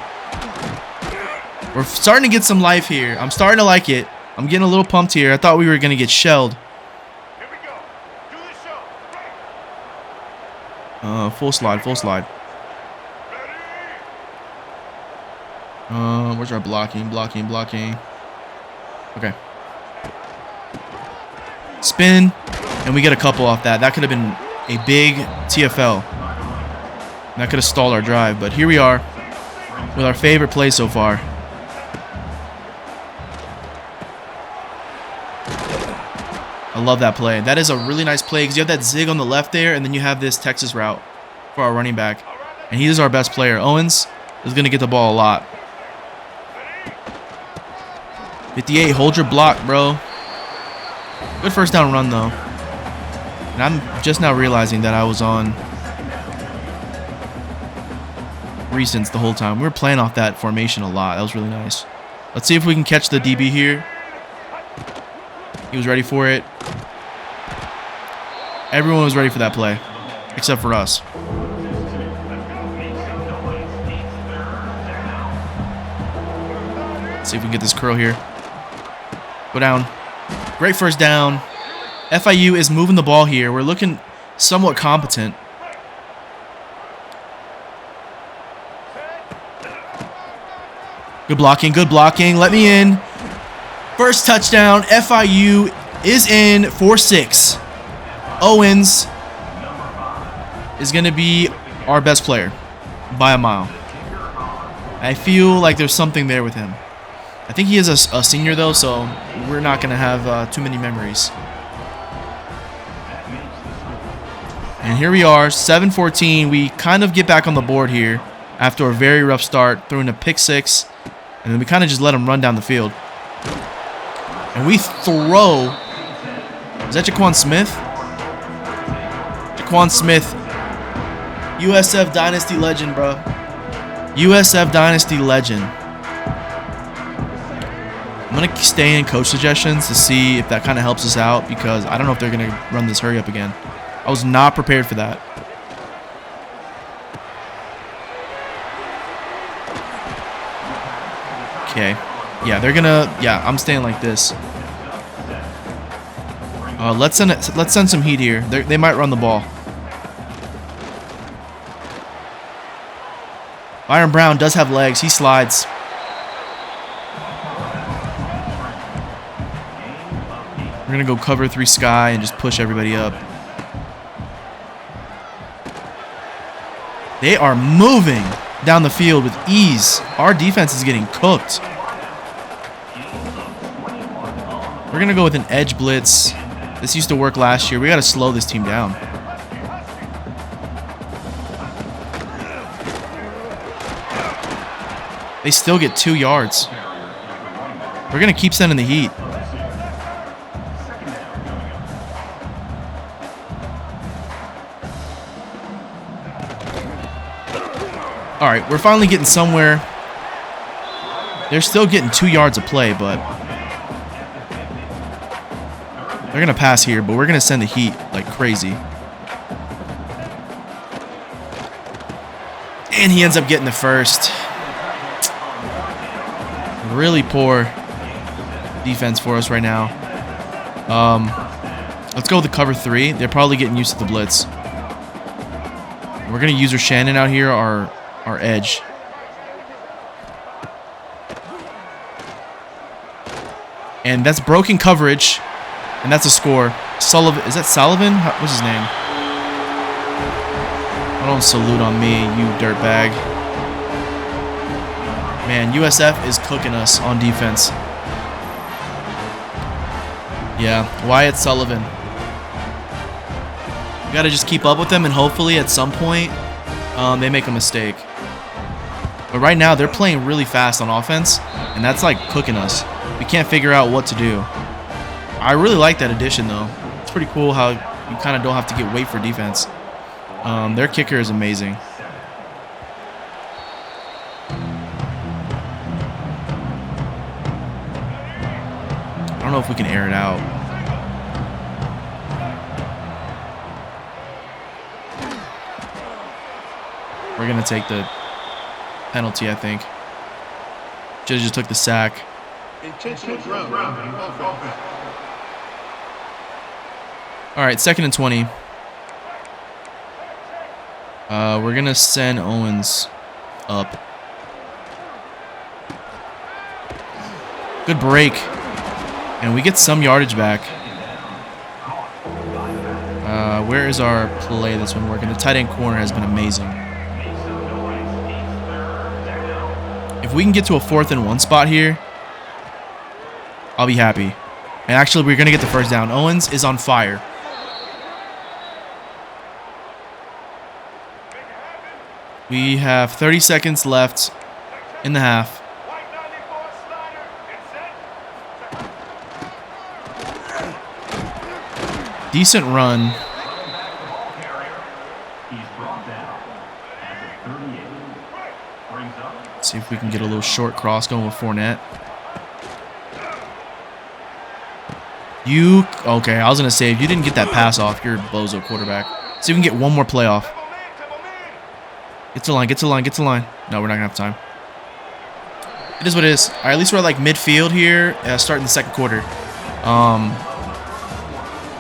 We're starting to get some life here. I'm starting to like it. I'm getting a little pumped here. I thought we were going to get shelled. Full slide, full slide. Where's our blocking? Blocking. Okay. Spin, and we get a couple off that. That could have been a big TFL. That could have stalled our drive, but here we are with our favorite play so far. I love that play. That is a really nice play because you have that zig on the left there, and then you have this Texas route for our running back. And he is our best player. Owens is going to get the ball a lot. 58, hold your block, bro. Good first down run, though. And I'm just now realizing that I was on recents the whole time. We were playing off that formation a lot. That was really nice. Let's see if we can catch the DB here. He was ready for it. Everyone was ready for that play, except for us. Let's see if we can get this curl here. Go down. Great first down. FIU is moving the ball here. We're looking somewhat competent. Good blocking, good blocking. Let me in. First touchdown. FIU is in 4-6. Owens is going to be our best player by a mile. I feel like there's something there with him. I think he is a senior, though, so we're not going to have too many memories. And here we are, 7-14. We kind of get back on the board here after a very rough start, throwing a pick 6. And then we kind of just let them run down the field. And we throw. Is that Jaquan Smith? Jaquan Smith. USF Dynasty legend, bro. USF Dynasty legend. I'm going to stay in coach suggestions to see if that kind of helps us out, because I don't know if they're going to run this hurry up again. I was not prepared for that. Okay. Yeah, they're going to... Yeah, I'm staying like this. Let's send some heat here. They might run the ball. Byron Brown does have legs. He slides. We're going to go cover 3 sky and just push everybody up. They are moving down the field with ease. Our defense is getting cooked. We're going to go with an edge blitz. This used to work last year. We got to slow this team down. They still get 2 yards. We're going to keep sending the heat. All right, we're finally getting somewhere. They're still getting 2 yards of play, but they're going to pass here, but we're going to send the heat like crazy. And he ends up getting the first. Really poor defense for us right now. Let's go with the cover 3. They're probably getting used to the blitz. We're going to use our Shannon out here, our edge. And that's broken coverage. And that's a score. Sullivan, is that Sullivan? What's his name? I don't salute on me, you dirtbag. Man, USF is cooking us on defense. Yeah, Wyatt Sullivan. We gotta just keep up with them, and hopefully at some point they make a mistake. But right now they're playing really fast on offense, and that's like cooking us. We can't figure out what to do. I really like that addition though. It's pretty cool how you kind of don't have to wait for defense. Their kicker is amazing. I don't know if we can air it out. We're going to take the penalty, I think. Judge just took the sack. All right, 2nd and 20. We're going to send Owens up. Good break. And we get some yardage back. Where is our play that's been working? The tight end corner has been amazing. If we can get to a 4th and 1 spot here, I'll be happy. And actually, we're going to get the first down. Owens is on fire. We have 30 seconds left in the half. Decent run. Let's see if we can get a little short cross going with Fournette. Okay, I was going to say, if you didn't get that pass off, you're a bozo quarterback. See if we can get one more play off. Get to the line, get to the line, get to the line. No, we're not going to have time. It is what it is. All right, at least we're like midfield here, starting the 2nd quarter.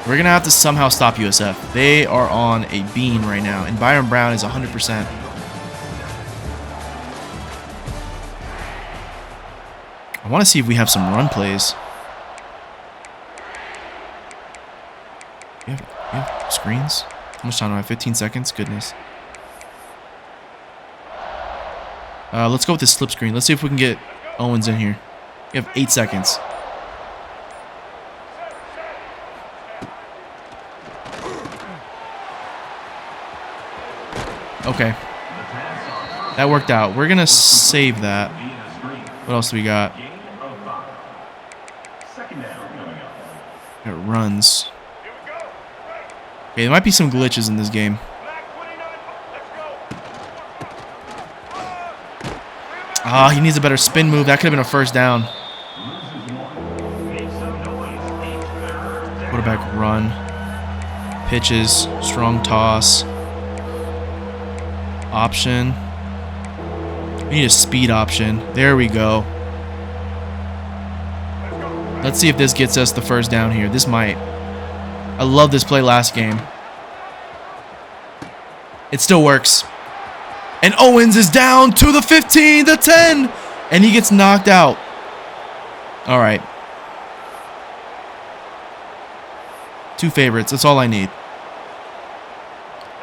We're going to have to somehow stop USF. They are on a beam right now, and Byron Brown is 100%. I want to see if we have some run plays. You have screens? How much time do I have? 15 seconds? Goodness. Let's go with this slip screen. Let's see if we can get Owens in here. We have 8 seconds. Okay. That worked out. We're going to save that. What else do we got? It runs. Okay, there might be some glitches in this game. Ah, he needs a better spin move. That could have been a first down. Quarterback run. Pitches. Strong toss. Option. We need a speed option. There we go. Let's see if this gets us the first down here. This might. I love this play last game. It still works. And Owens is down to the 15, the 10, and he gets knocked out. All right. 2 favorites. That's all I need.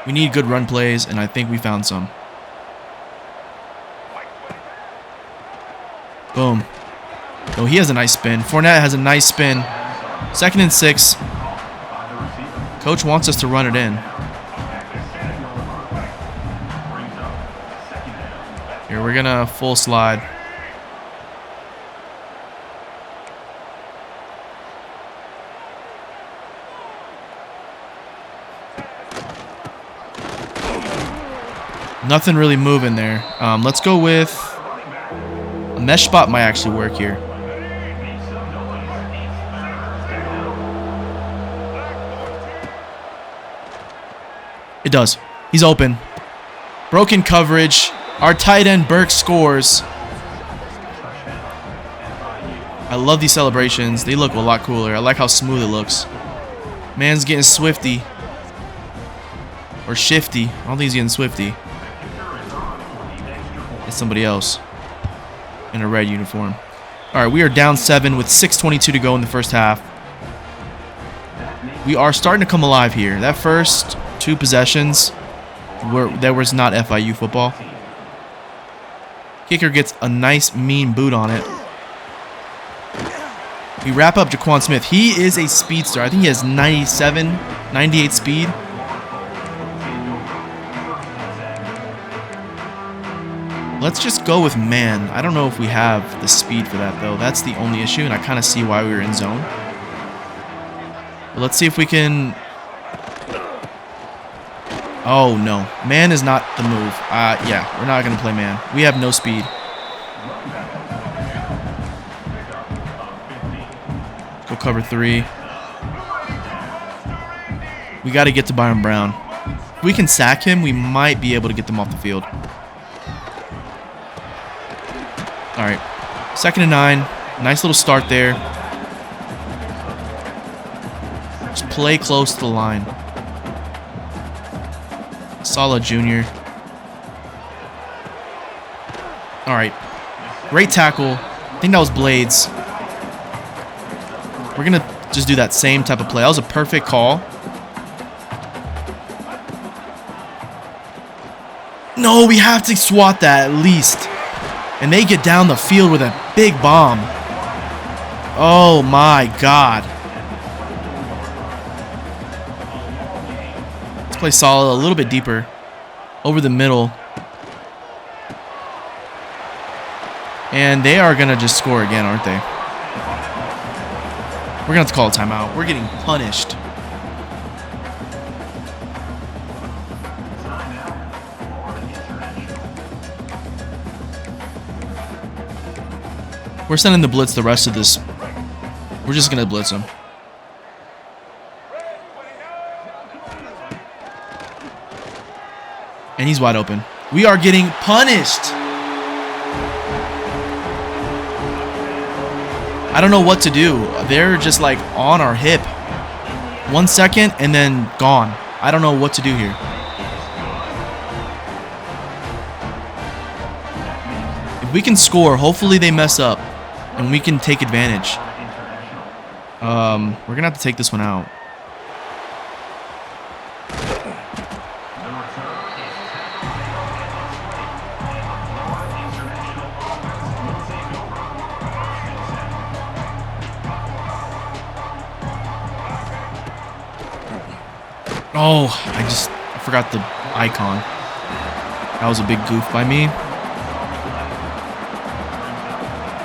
We need good run plays, and I think we found some. Boom. Oh, he has a nice spin. Fournette has a nice spin. 2nd and 6. Coach wants us to run it in. Here, we're going to full slide. Nothing really moving there. Let's go with a mesh spot might actually work here. It does. He's open. Broken coverage. Our tight end Burke scores. I love these celebrations. They look a lot cooler. I like how smooth it looks. Man's getting swifty. Or shifty. I don't think he's getting swifty. It's somebody else in a red uniform. All right, we are down 7 with 6:22 to go in the first half. We are starting to come alive here. That first 2 possessions, that was not FIU football. Kicker gets a nice mean boot on it. We wrap up Jaquan Smith. He is a speedster. I think he has 97, 98 speed. Let's just go with man. I don't know if we have the speed for that, though. That's the only issue, and I kind of see why we were in zone. But let's see if we can... Oh, no. Man is not the move. Yeah, we're not going to play man. We have no speed. Go cover 3. We got to get to Byron Brown. If we can sack him, we might be able to get them off the field. All right. 2nd and 9. Nice little start there. Just play close to the line. Solid junior. All right. Great tackle. I think that was Blades. We're going to just do that same type of play. That was a perfect call. No, we have to swat that at least. And they get down the field with a big bomb. Oh, my God. Let's play solid a little bit deeper. Over the middle. And they are going to just score again, aren't they? We're going to have to call a timeout. We're getting punished. We're sending the blitz the rest of this. We're just going to blitz them. And he's wide open. We are getting punished. I don't know what to do. They're just like on our hip. 1 second and then gone. I don't know what to do here. If we can score, hopefully they mess up. And we can take advantage. We're going to have to take this one out. Oh, I forgot the icon. That was a big goof by me.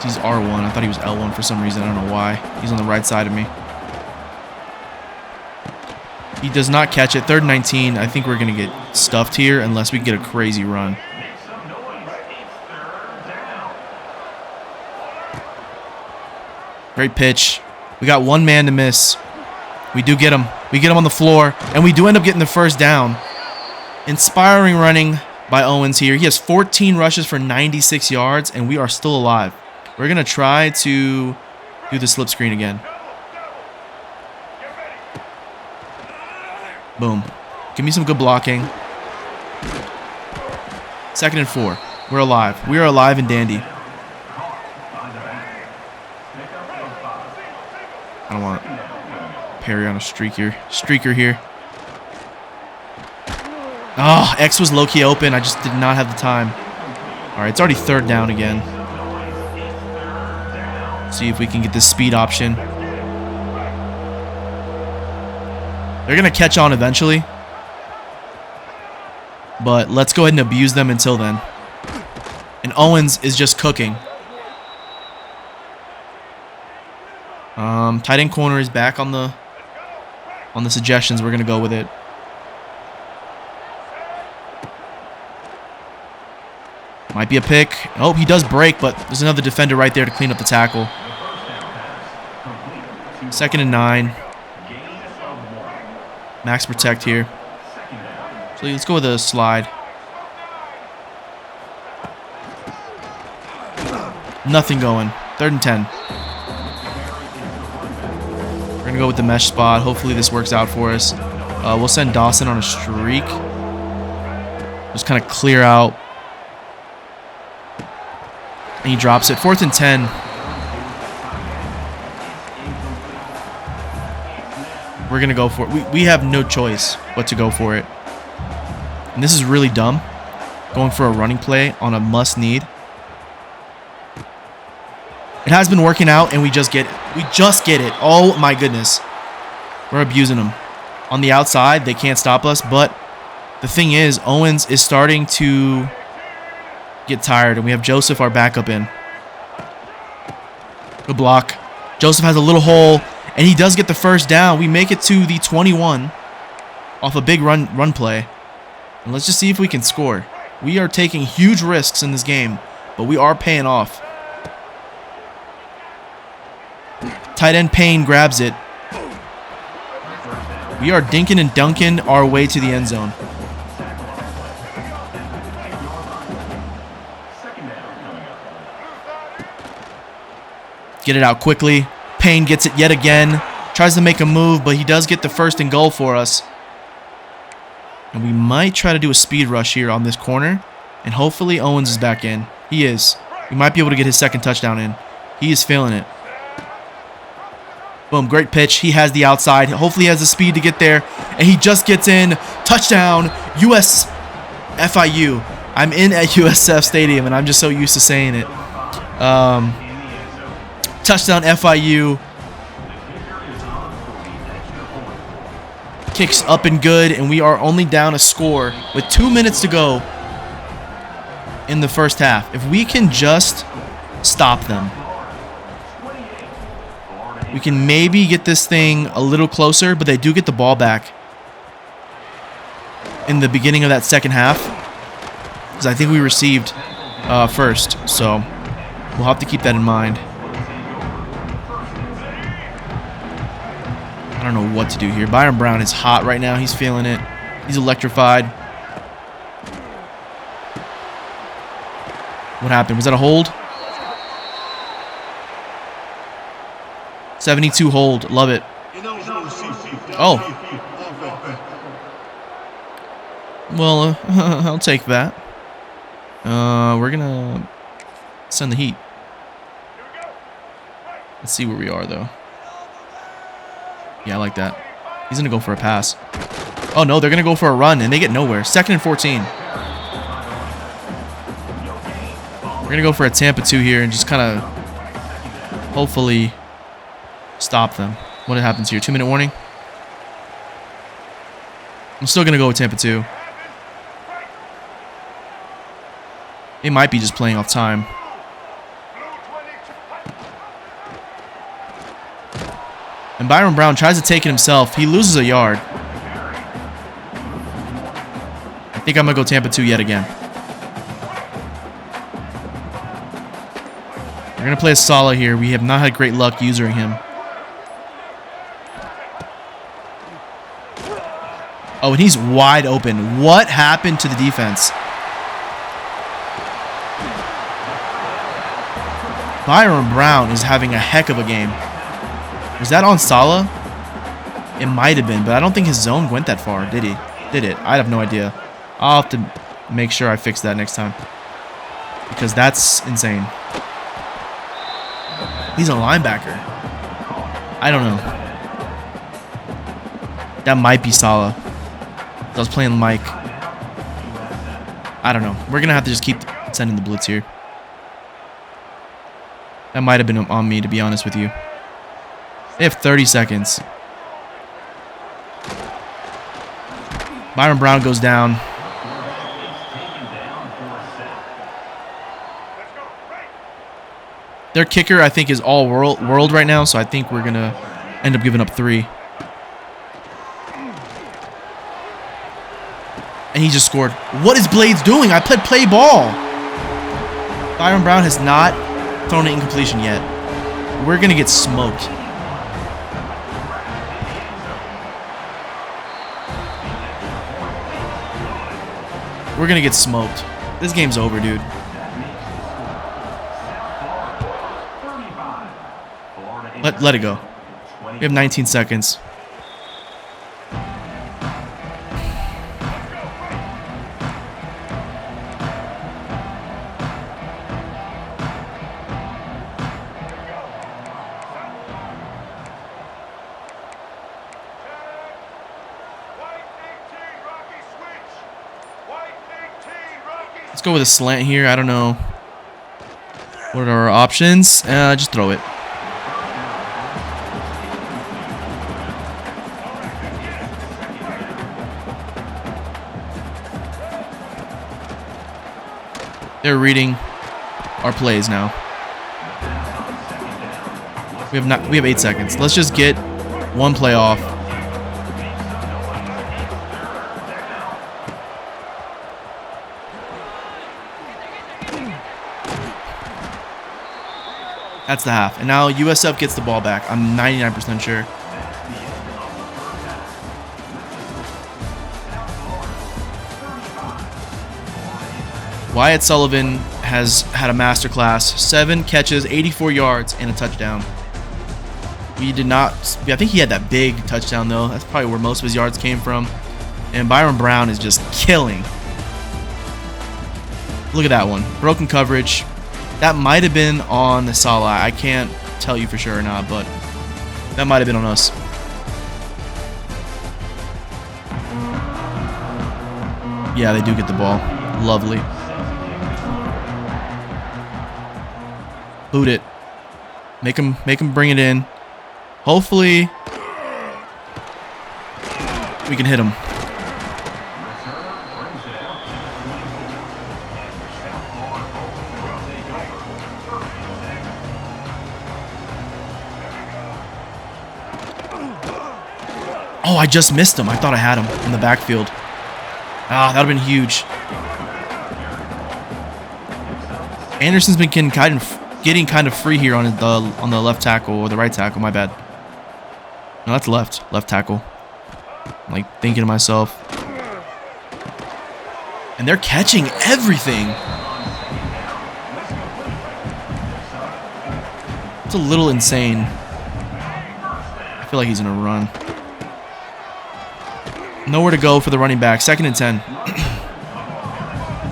He's R1. I thought he was L1 for some reason. I don't know why. He's on the right side of me. He does not catch it. 3rd and 19. I think we're going to get stuffed here unless we get a crazy run. Great pitch. We got one man to miss. We do get him. We get him on the floor, and we do end up getting the first down. Inspiring running by Owens here. He has 14 rushes for 96 yards, and we are still alive. We're going to try to do the slip screen again. Boom. Give me some good blocking. 2nd and 4. We're alive. We are alive and dandy. I don't want parry on a streaker here. Oh, X was low-key open. I just did not have the time. All right, it's already 3rd down again. See if we can get this speed option. They're going to catch on eventually. But let's go ahead and abuse them until then. And Owens is just cooking. Tight end corner is back on the suggestions. We're going to go with it. Might be a pick. Oh, he does break, but there's another defender right there to clean up the tackle. 2nd and 9. Max protect here. So let's go with a slide. Nothing going. 3rd and 10. We're going to go with the mesh spot. Hopefully this works out for us. We'll send Dawson on a streak. Just kind of clear out. And he drops it. 4th and 10. We're going to go for it. We have no choice but to go for it. And this is really dumb. Going for a running play on a must need. It has been working out, and we just get it. We just get it. Oh, my goodness. We're abusing them. On the outside, they can't stop us, but the thing is, Owens is starting to get tired, and we have Joseph, our backup, in. Good block. Joseph has a little hole, and he does get the first down. We make it to the 21 off a big run play. And let's just see if we can score. We are taking huge risks in this game, but we are paying off. Tight end Payne grabs it. We are dinking and dunking our way to the end zone. Get it out quickly. Payne gets it yet again. Tries to make a move, but he does get the 1st and goal for us. And we might try to do a speed rush here on this corner. And hopefully Owens is back in. He is. We might be able to get his 2nd touchdown in. He is feeling it. Boom, great pitch. He has the outside. Hopefully he has the speed to get there. And he just gets in. Touchdown, FIU. I'm in at USF Stadium, and I'm just so used to saying it. Touchdown, FIU. Kicks up and good, and we are only down a score with 2 minutes to go in the first half. If we can just stop them, we can maybe get this thing a little closer, but they do get the ball back in the beginning of that 2nd half, because I think we received first, so we'll have to keep that in mind. I don't know what to do here. Byron Brown is hot right now. He's feeling it. He's electrified. What happened? Was that a hold? 72 hold. Love it. Oh. Well, I'll take that. We're going to send the heat. Let's see where we are, though. Yeah, I like that. He's going to go for a pass. Oh, no, they're going to go for a run, and they get nowhere. 2nd and 14. We're going to go for a Tampa 2 here and just kind of hopefully stop them. What happens here? 2-minute warning? I'm still going to go with Tampa 2. It might be just playing off time. And Byron Brown tries to take it himself. He loses a yard. I think I'm going to go Tampa 2 yet again. We're going to play a Salah here. We have not had great luck using him. Oh, and he's wide open. What happened to the defense? Byron Brown is having a heck of a game. Was that on Salah? It might have been, but I don't think his zone went that far, did he? Did it? I have no idea. I'll have to make sure I fix that next time. Because that's insane. He's a linebacker. I don't know. That might be Salah. I was playing Mike. I don't know. We're going to have to just keep sending the blitz here. That might have been on me, to be honest with you. They have 30 seconds. Byron Brown goes down. Their kicker, I think, is all world right now, so I think we're going to end up giving up 3. And he just scored. What is Blades doing? I played play ball. Byron Brown has not thrown an incompletion yet. We're going to get smoked. We're going to get smoked. This game's over, dude. Let it go. We have 19 seconds. Let's go with a slant here. I don't know. What are our options? Just throw it. They're reading our plays now. We have 8 seconds. Let's just get one play off. That's the half. And now USF gets the ball back. I'm 99% sure. Wyatt Sullivan has had a masterclass. 7 catches, 84 yards, and a touchdown. We did not... I think he had that big touchdown, though. That's probably where most of his yards came from. And Byron Brown is just killing. Look at that one. Broken coverage. That might have been on the Salah. I can't tell you for sure or not, but that might have been on us. Yeah, they do get the ball. Lovely. Boot it. Make him bring it in. Hopefully we can hit him. Oh, I just missed him. I thought I had him in the backfield. Ah, that would have been huge. Anderson's been getting kind of free here on the left tackle or the right tackle. My bad. No, that's left tackle. I'm like thinking to myself. And they're catching everything. It's a little insane. I feel like he's gonna run. Nowhere to go for the running back. 2nd and 10.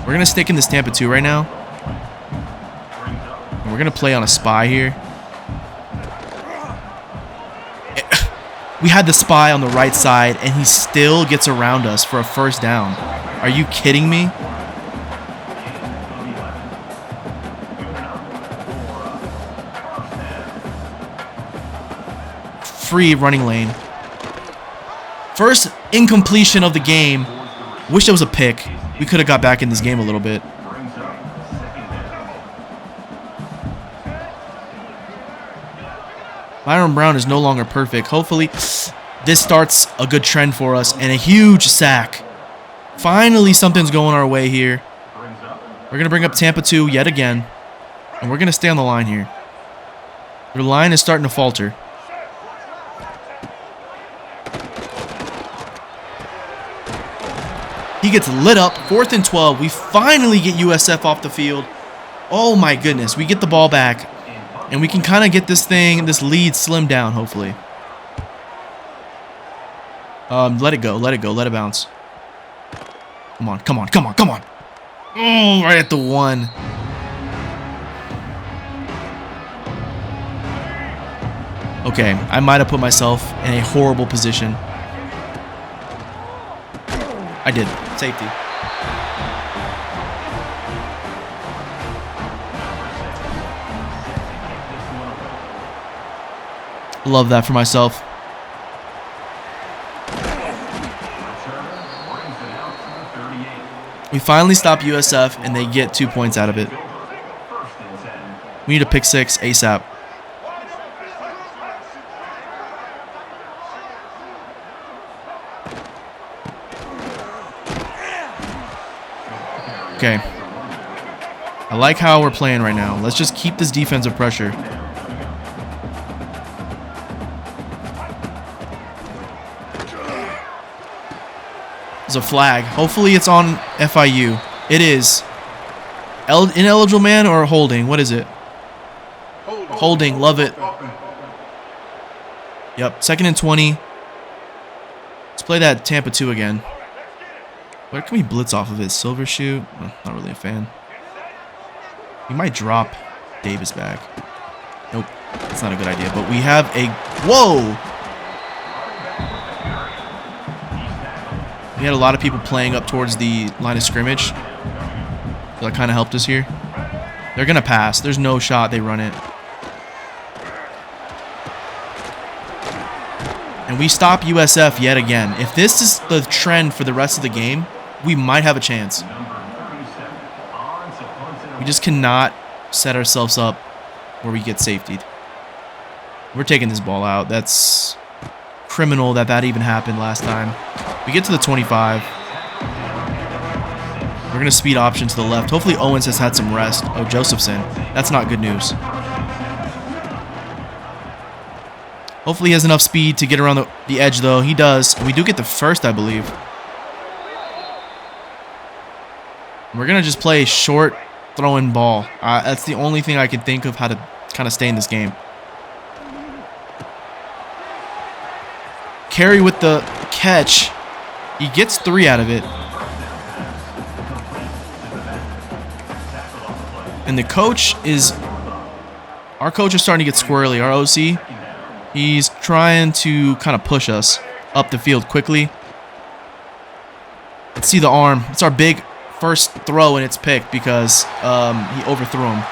We're going to stick in this Tampa 2 right now. And we're going to play on a spy here. We had the spy on the right side, and he still gets around us for a first down. Are you kidding me? Free running lane. First incompletion of the game. Wish there was a pick. We could have got back in this game a little bit. Byron Brown is no longer perfect. Hopefully, this starts a good trend for us and a huge sack. Finally, something's going our way here. We're going to bring up Tampa 2 yet again. And we're going to stay on the line here. Their line is starting to falter. He gets lit up. 4th and 12. We finally get USF off the field. Oh my goodness. We get the ball back. And we can kind of get this lead slimmed down, hopefully. Let it go. Let it go. Let it bounce. Come on. Come on. Come on. Come on. Oh, right at the 1. Okay, I might have put myself in a horrible position. I did. Safety. Love that for myself. We finally stop USF, and they get 2 points out of it. We need a pick 6 ASAP. Okay. I like how we're playing right now. Let's just keep this defensive pressure. There's a flag. Hopefully it's on FIU. It is. Ineligible man or holding? What is it? Holding. Love it. Yep. 2nd and 20. Let's play that Tampa 2 again. Where can we blitz off of it? Silver shoot? Oh, not really a fan. We might drop Davis back. Nope. That's not a good idea. But we have a... Whoa! We had a lot of people playing up towards the line of scrimmage. So that kind of helped us here. They're going to pass. There's no shot they run it. And we stop USF yet again. If this is the trend for the rest of the game, we might have a chance. We just cannot set ourselves up where we get safetied. We're taking this ball out. That's criminal that even happened last time. We get to the 25. We're going to speed option to the left. Hopefully Owens has had some rest. Oh, Josephson. That's not good news. Hopefully he has enough speed to get around the edge, though. He does. We do get the first, I believe. We're going to just play short throwing ball. That's the only thing I can think of how to kind of stay in this game. Carey with the catch. He gets 3 out of it. And the coach is... Our coach is starting to get squirrely. Our OC, he's trying to kind of push us up the field quickly. Let's see the arm. It's our big first throw, and it's picked because he overthrew him.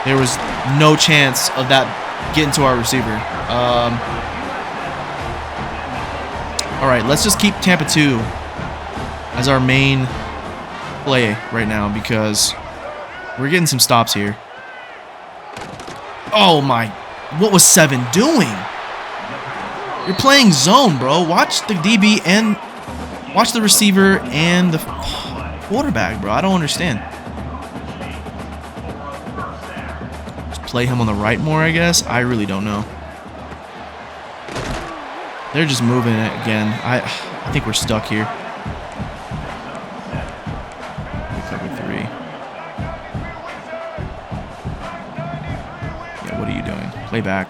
There was no chance of that getting to our receiver. All right, let's just keep Tampa 2 as our main play right now because we're getting some stops here. Oh my, what was 7 doing? You're playing zone, bro. Watch the DB and watch the receiver and the quarterback, bro. I don't understand. Just play him on the right more, I guess. I really don't know. They're just moving it again. I think we're stuck here. Cover 3. Yeah, what are you doing? Play back.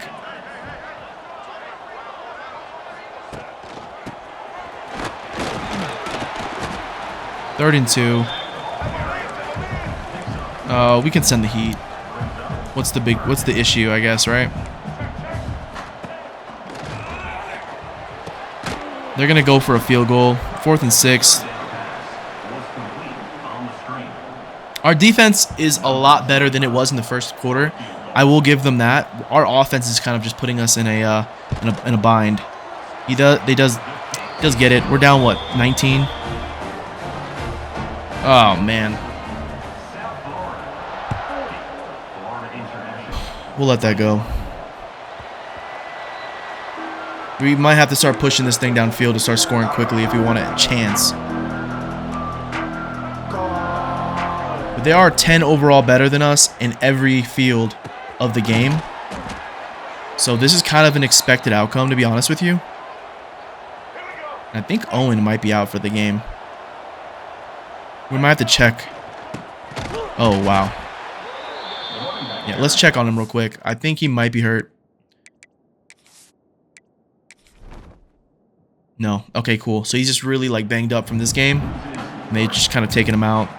Third and 2. We can send the heat. What's the issue, I guess, right? They're going to go for a field goal. 4th and 6. Our defense is a lot better than it was in the first quarter. I will give them that. Our offense is kind of just putting us in a bind. He does get it. We're down what, 19? Oh man. We'll let that go. We might have to start pushing this thing downfield to start scoring quickly if we want a chance. But they are 10 overall better than us in every field of the game. So this is kind of an expected outcome, to be honest with you. I think Owen might be out for the game. We might have to check. Oh, wow. Yeah, let's check on him real quick. I think he might be hurt. No. Okay, cool. So he's just really like banged up from this game. And they just kind of taken him out.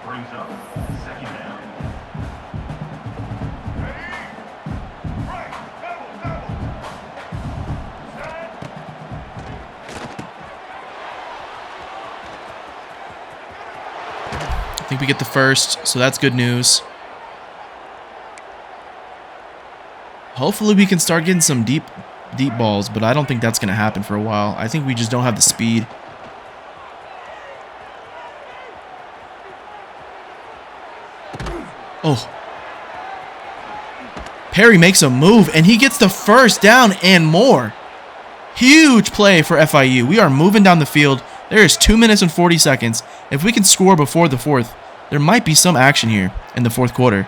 I think we get the first, so that's good news. Hopefully we can start getting some deep balls, but I don't think that's going to happen for a while. I think we just don't have the speed. Oh. Perry makes a move, and he gets the first down and more. Huge play for FIU. We are moving down the field. There is 2 minutes and 40 seconds. If we can score before the fourth, there might be some action here in the fourth quarter.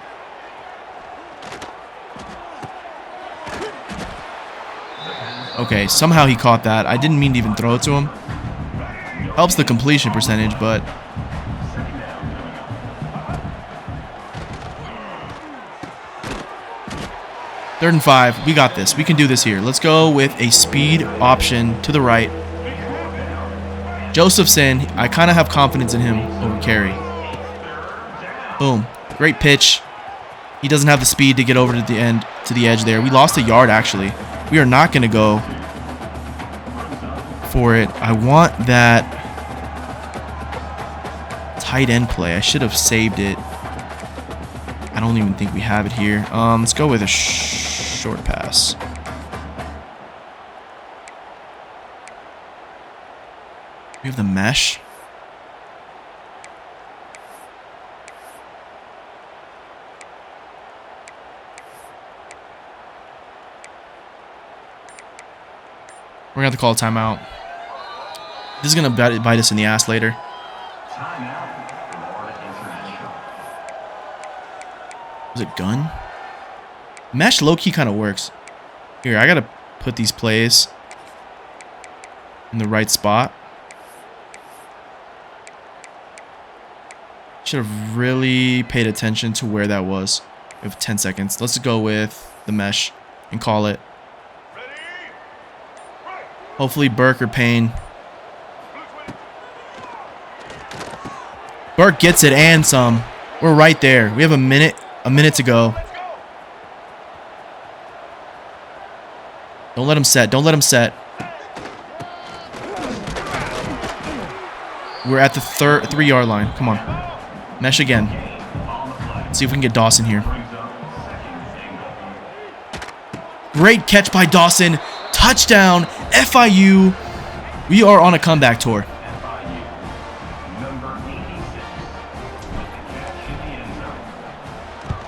Okay, somehow he caught that. I didn't mean to even throw it to him. Helps the completion percentage, but... Third and 5. We got this. We can do this here. Let's go with a speed option to the right. Josephson, I kind of have confidence in him over Carey. Boom. Great pitch. He doesn't have the speed to get over to the end, to the edge there. We lost a yard, actually. We are not going to go for it. I want that tight end play. I should have saved it. I don't even think we have it here. Let's go with a short pass. We have the mesh. We're going to have to call a timeout. This is going to bite us in the ass later. Was it gun? Mesh low-key kind of works. Here, I got to put these plays in the right spot. Should have really paid attention to where that was. We have 10 seconds. Let's go with the mesh and call it. Hopefully Burke or Payne. Burke gets it and some. We're right there. We have a minute to go. Don't let him set. Don't let him set. We're at the 3-yard line. Come on. Mesh again. Let's see if we can get Dawson here. Great catch by Dawson. Touchdown. FIU. We are on a comeback tour.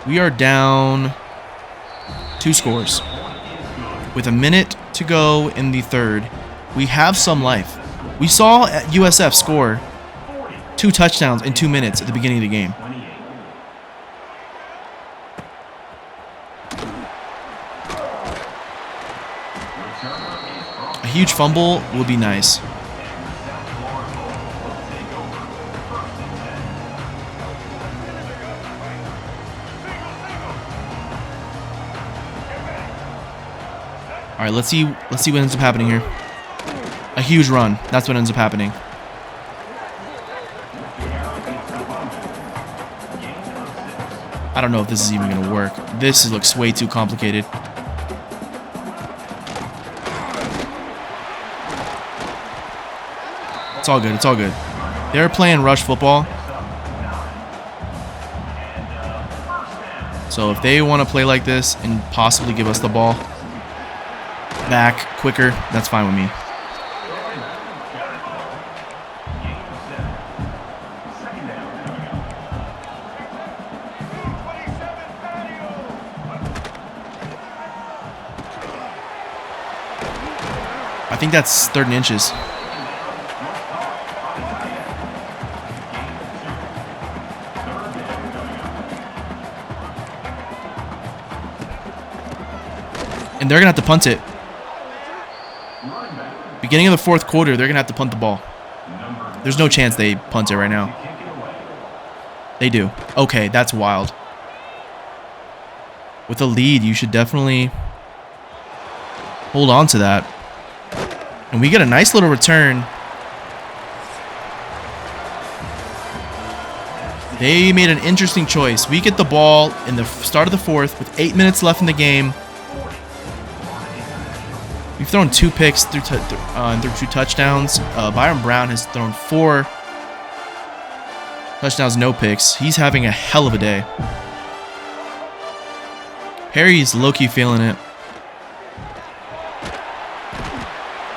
We are down 2 scores. With a minute to go in the third, we have some life. We saw USF score 2 touchdowns in 2 minutes at the beginning of the game. A huge fumble would be nice. All right, let's see what ends up happening here. A huge run. That's what ends up happening. I don't know if this is even going to work. This looks way too complicated. It's all good. It's all good. They're playing rush football. So if they want to play like this and possibly give us the ball back quicker, that's fine with me. I think that's 3rd and inches. And they're going to have to punt it. Beginning of the 4th quarter, they're going to have to punt the ball. There's no chance they punt it right now. They do. Okay, that's wild. With a lead, you should definitely hold on to that. And we get a nice little return. They made an interesting choice. We get the ball in the start of the 4th with 8 minutes left in the game. We've thrown 2 picks through 2 touchdowns. Byron Brown has thrown 4 touchdowns, no picks. He's having a hell of a day. Harry's low-key feeling it.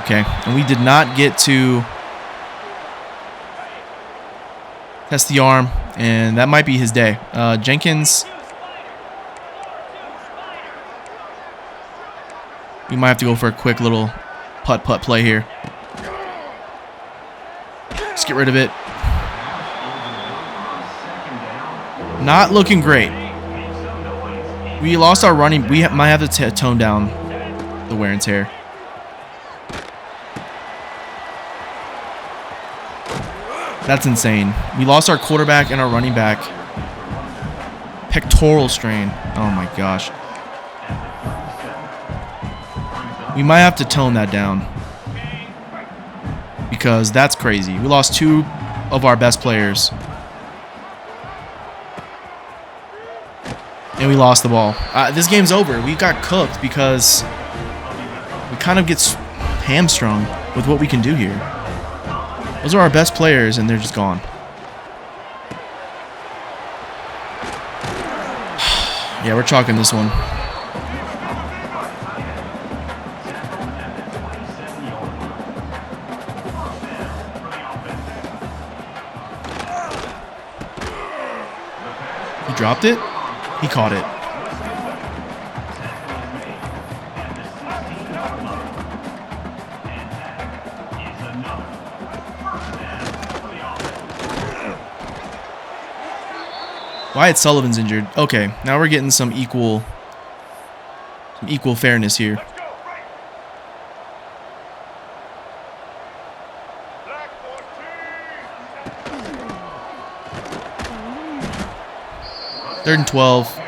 Okay, and we did not get to test the arm, and that might be his day. Jenkins, we might have to go for a quick little putt-putt play here. Let's get rid of it. Not looking great. We lost our running. We might have to tone down the wear and tear. That's insane. We lost our quarterback and our running back. Pectoral strain. Oh my gosh. We might have to tone that down. Because that's crazy. We lost 2 of our best players. And we lost the ball. This game's over. We got cooked because we kind of get hamstrung with what we can do here. Those are our best players, and they're just gone. Yeah, we're chalking this one. He dropped it? He caught it. Wyatt Sullivan's injured. Okay, now we're getting some equal fairness here. Third and 12.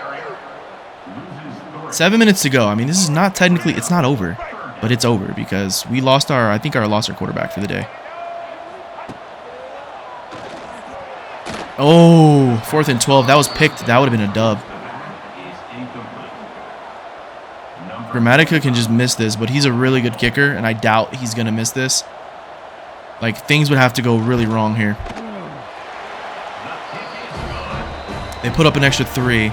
7 minutes to go. I mean, this is not technically, it's not over, but it's over because we lost I think lost our quarterback for the day. Oh, 4th and 12. That was picked. That would have been a dub. Grammatica can just miss this, but he's a really good kicker, and I doubt he's going to miss this. Like, things would have to go really wrong here. They put up an extra 3.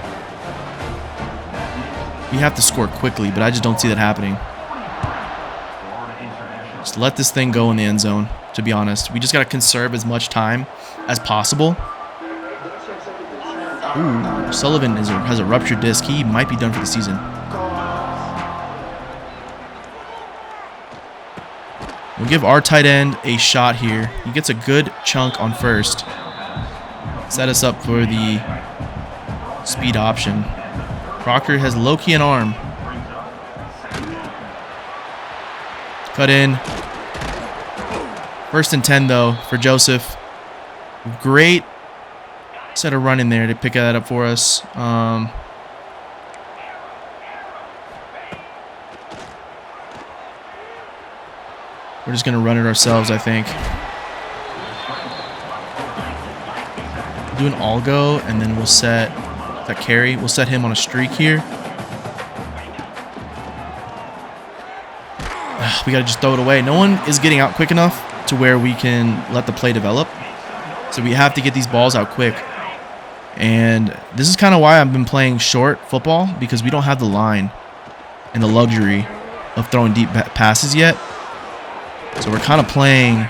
We have to score quickly, but I just don't see that happening. Just let this thing go in the end zone, to be honest. We just got to conserve as much time as possible. Ooh, Sullivan has a ruptured disc. He might be done for the season. We'll give our tight end a shot here. He gets a good chunk on first. Set us up for the speed option. Proctor has low-key an arm. Cut in. 1st and 10, though, for Joseph. Great set of run in there to pick that up for us. We're just going to run it ourselves, I think. Do an all-go, and then we'll set that carry. We'll set him on a streak here. We got to just throw it away. No one is getting out quick enough to where we can let the play develop. So we have to get these balls out quick. And this is kind of why I've been playing short football, because we don't have the line and the luxury of throwing deep passes yet. So we're kind of playing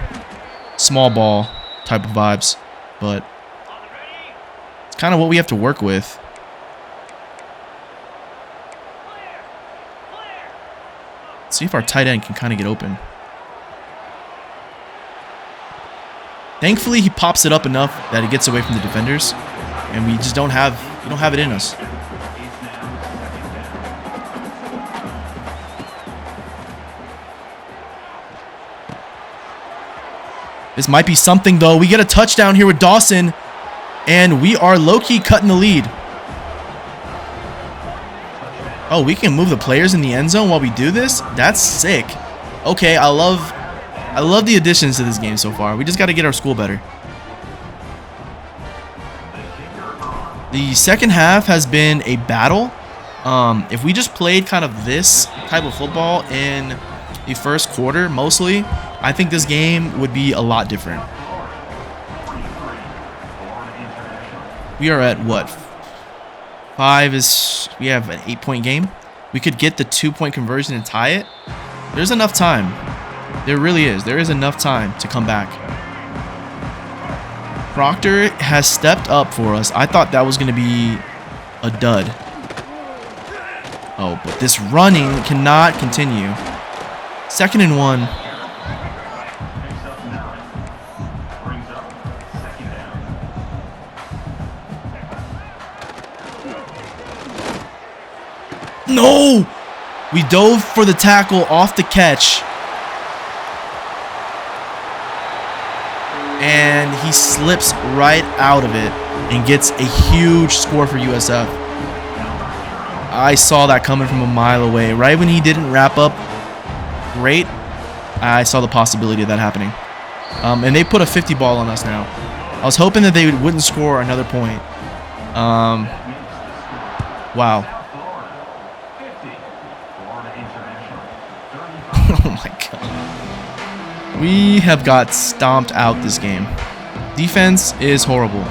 small ball type of vibes, but it's kind of what we have to work with. Let's see if our tight end can kind of get open. Thankfully, he pops it up enough that it gets away from the defenders, and we just don't have it in us. This might be something, though. We get a touchdown here with Dawson, and we are low-key cutting the lead. Oh, we can move the players in the end zone while we do this? That's sick. Okay, I love the additions to this game so far. We just got to get our school better. The second half has been a battle. If we just played kind of this type of football in the first quarter, mostly, I think this game would be a lot different. We are at what? We have an 8-point game. We could get the 2-point conversion and tie it. There's enough time. There really is. There is enough time to come back. Proctor has stepped up for us. I thought that was going to be a dud. Oh, but this running cannot continue. 2nd and 1. No! We dove for the tackle off the catch. And he slips right out of it and gets a huge score for USF. I saw that coming from a mile away. Right when he didn't wrap up great, I saw the possibility of that happening. And they put a 50 ball on us now. I was hoping that they wouldn't score another point. Wow. Oh my god. We have got stomped out this game. Defense is horrible.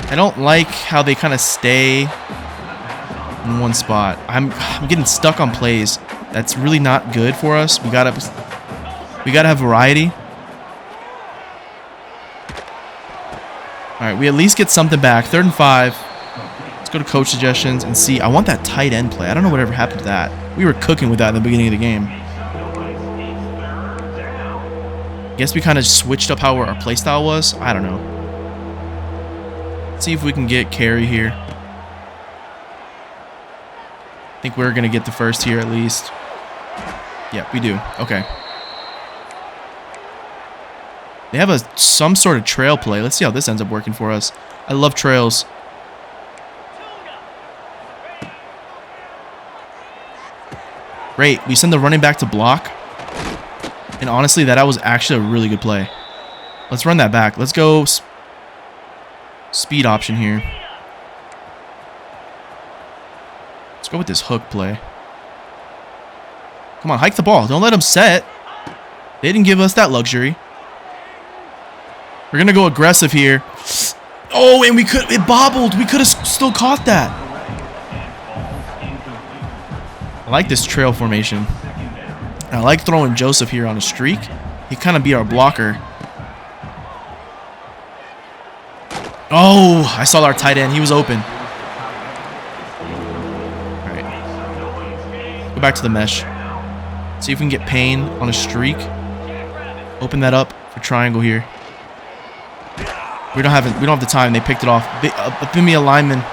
I don't like how they kind of stay in one spot. I'm getting stuck on plays. That's really not good for us. We gotta have variety. All right, we at least get something back. 3rd and 5. Let's go to coach suggestions and see. I want that tight end play. I don't know whatever happened to that. We were cooking with that in the beginning of the game. Guess we kind of switched up how our play style was. I don't know. Let's see if we can get carry here. I think we're going to get the first here at least. Yeah, we do. Okay. They have some sort of trail play. Let's see how this ends up working for us. I love trails. Great. We send the running back to block. And honestly, that was actually a really good play. Let's run that back. Let's go speed option here. Let's go with this hook play. Come on, hike the ball. Don't let them set. They didn't give us that luxury. We're going to go aggressive here. Oh, and it bobbled. We could have still caught that. I like this trail formation. I like throwing Joseph here on a streak. He kind of be our blocker. Oh, I saw our tight end. He was open. All right. Go back to the mesh. See if we can get Payne on a streak. Open that up for triangle here. We don't have the time. They picked it off. Give me a lineman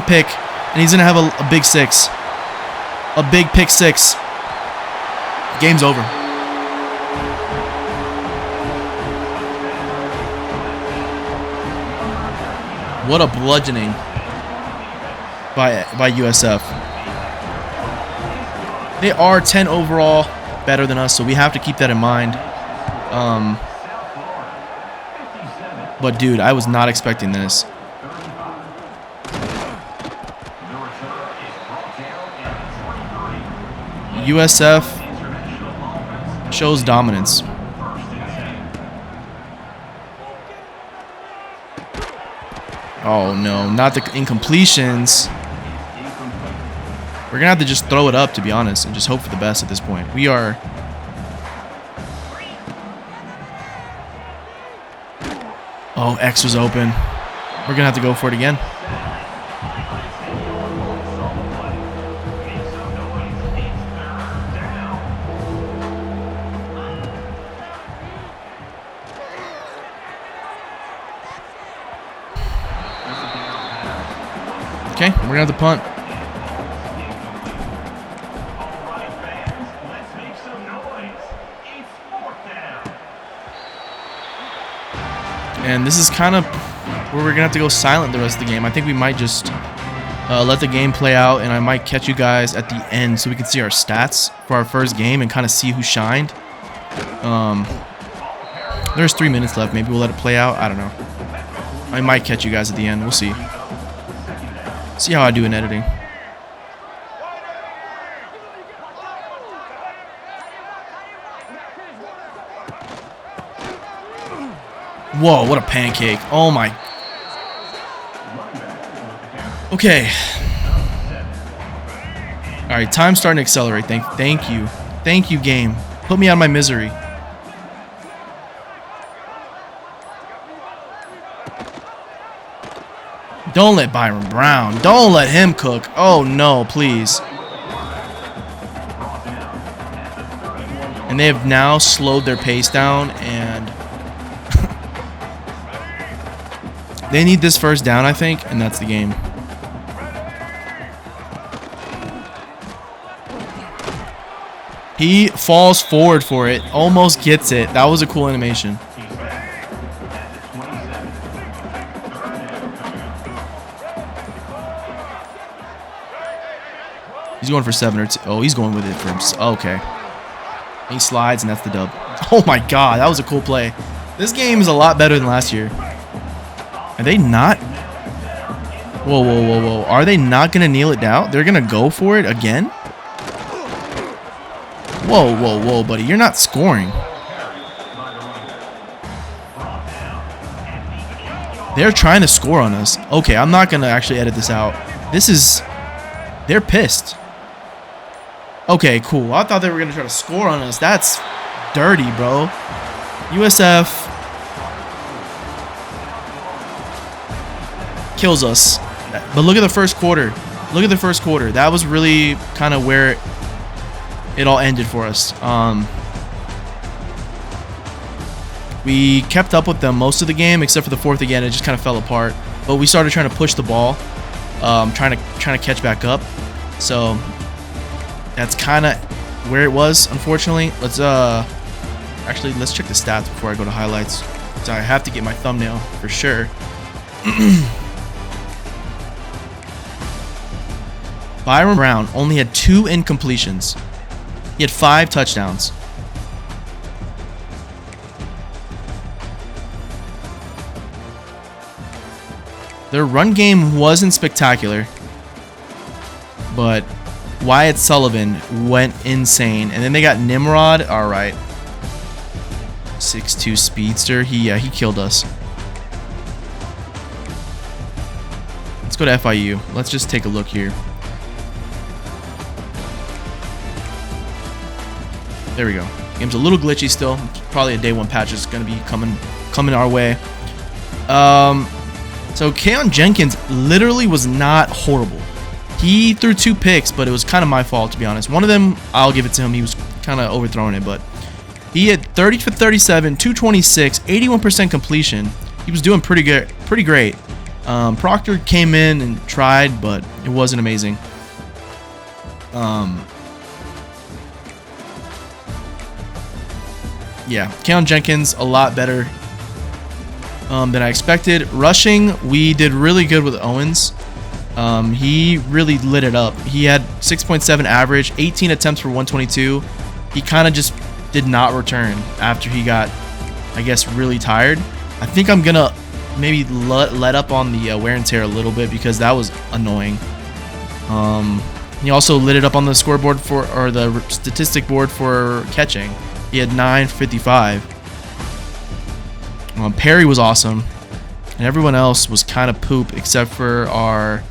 pick, and he's gonna have a big 6. A big pick 6. Game's over. What a bludgeoning by USF. They are 10 overall better than us, so we have to keep that in mind. But dude, I was not expecting this. USF shows dominance. Oh no, not the incompletions. We're gonna have to just throw it up, to be honest, and just hope for the best at this point. We are. Oh, X was open. We're gonna have to go for it again. Okay, we're gonna have to punt. And this is kind of where we're gonna have to go silent the rest of the game. I think we might just let the game play out, and I might catch you guys at the end so we can see our stats for our first game and kind of see who shined. There's 3 minutes left. Maybe we'll let it play out. I don't know. I might catch you guys at the end. We'll see. See how I do in editing. Whoa, what a pancake. Oh my. Okay. Alright, time's starting to accelerate. Thank you. Thank you, game. Put me out of my misery. Don't let Byron Brown. Don't let him cook. Oh no, please. And they have now slowed their pace down, and they need this first down, I think, and that's the game. He falls forward for it, almost gets it. That was a cool animation. He's going for 7 or 2. Oh, he's going with it for himself. Okay. He slides, and that's the dub. Oh my god, that was a cool play. This game is a lot better than last year. Are they not? Whoa, whoa, whoa, whoa. Are they not going to kneel it down? They're going to go for it again? Whoa, whoa, whoa, buddy. You're not scoring. They're trying to score on us. Okay, I'm not going to actually edit this out. This is... They're pissed. Okay, cool. I thought they were going to try to score on us. That's dirty, bro. USF kills us. But look at the first quarter. Look at the first quarter. That was really kind of where it all ended for us. We kept up with them most of the game, except for the fourth again. It just kind of fell apart. But we started trying to push the ball, trying to catch back up. So that's kind of where it was, unfortunately. Let's check the stats before I go to highlights. So I have to get my thumbnail for sure. Byron Brown only had 2 incompletions. He had 5 touchdowns. Their run game wasn't spectacular, but Wyatt Sullivan went insane. And then they got Nimrod. All right. 6'2" speedster. He killed us. Let's go to FIU. Let's just take a look here. There we go. Game's a little glitchy still. Probably a day 1 patch is going to be coming our way. So Keon Jenkins literally was not horrible. He threw 2 picks, but it was kind of my fault, to be honest. One of them, I'll give it to him. He was kind of overthrowing it, but he had 30 for 37, 226, 81% completion. He was doing pretty good, pretty great. Proctor came in and tried, but it wasn't amazing. Yeah, Keon Jenkins, a lot better than I expected. Rushing, we did really good with Owens. He really lit it up. He had 6.7 average, 18 attempts for 122. He kind of just did not return after he got, I guess, really tired. I think I'm going to maybe let up on the wear and tear a little bit because that was annoying. He also lit it up on the scoreboard or the statistic board for catching. He had 955. Perry was awesome, and everyone else was kind of poop except for our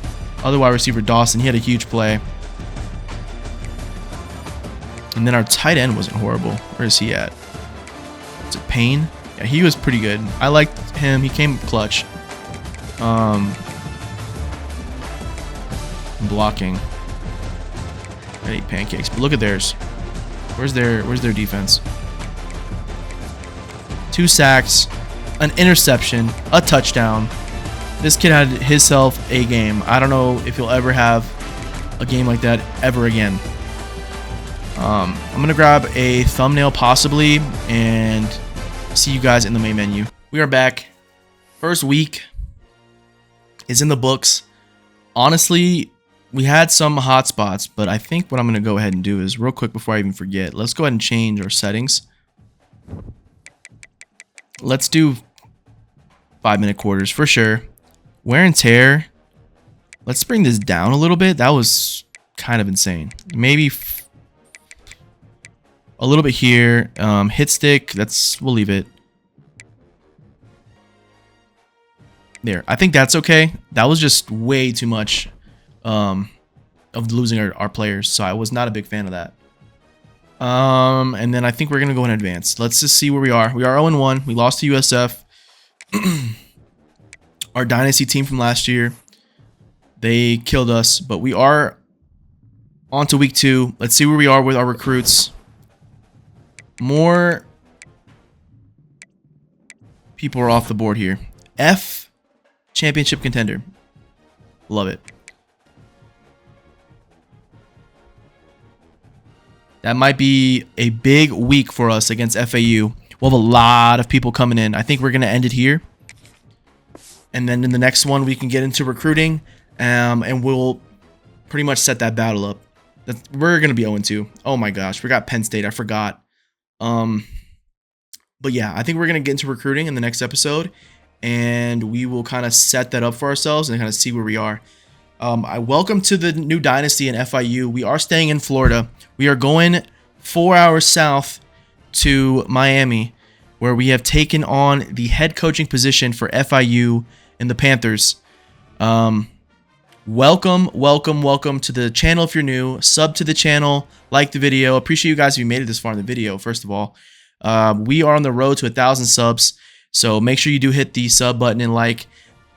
other wide receiver Dawson. He had a huge play, and then our tight end wasn't horrible. Where is he at? Is it Payne? Yeah, he was pretty good. I liked him. He came clutch. Blocking. I ate pancakes, but look at theirs. Where's their defense? 2 sacks, an interception, a touchdown. This kid had himself a game. I don't know if he'll ever have a game like that ever again. I'm going to grab a thumbnail possibly and see you guys in the main menu. We are back. First week is in the books. Honestly, we had some hot spots, but I think what I'm going to go ahead and do is real quick before I even forget, let's go ahead and change our settings. Let's do 5-minute quarters for sure. Wear and tear. Let's bring this down a little bit. That was kind of insane. Maybe a little bit here. Hit stick. We'll leave it. There. I think that's okay. That was just way too much of losing our players, so I was not a big fan of that. And then I think we're gonna go in advance. Let's just see where we are. We are 0-1. We lost to USF. Our Dynasty team from last year. They killed us, but we are on to week 2. Let's see where we are with our recruits. More people are off the board here. F championship contender. Love it. That might be a big week for us against FAU. We'll have a lot of people coming in. I think we're going to end it here. And then in the next one, we can get into recruiting. And we'll pretty much set that battle up. We're going to be 0-2. Oh my gosh. We got Penn State. I forgot. But yeah, I think we're going to get into recruiting in the next episode. And we will kind of set that up for ourselves and kind of see where we are. I welcome to the new Dynasty in FIU. We are staying in Florida. We are going 4 hours south to Miami, where we have taken on the head coaching position for FIU and the Panthers. Welcome to the channel if you're new. Sub to the channel, like the video. Appreciate you guys if you made it this far in the video, first of all. We are on the road to 1,000 subs, so make sure you do hit the sub button and like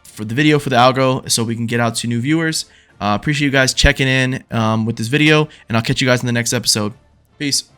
for the video for the algo so we can get out to new viewers. Appreciate you guys checking in with this video, and I'll catch you guys in the next episode. Peace.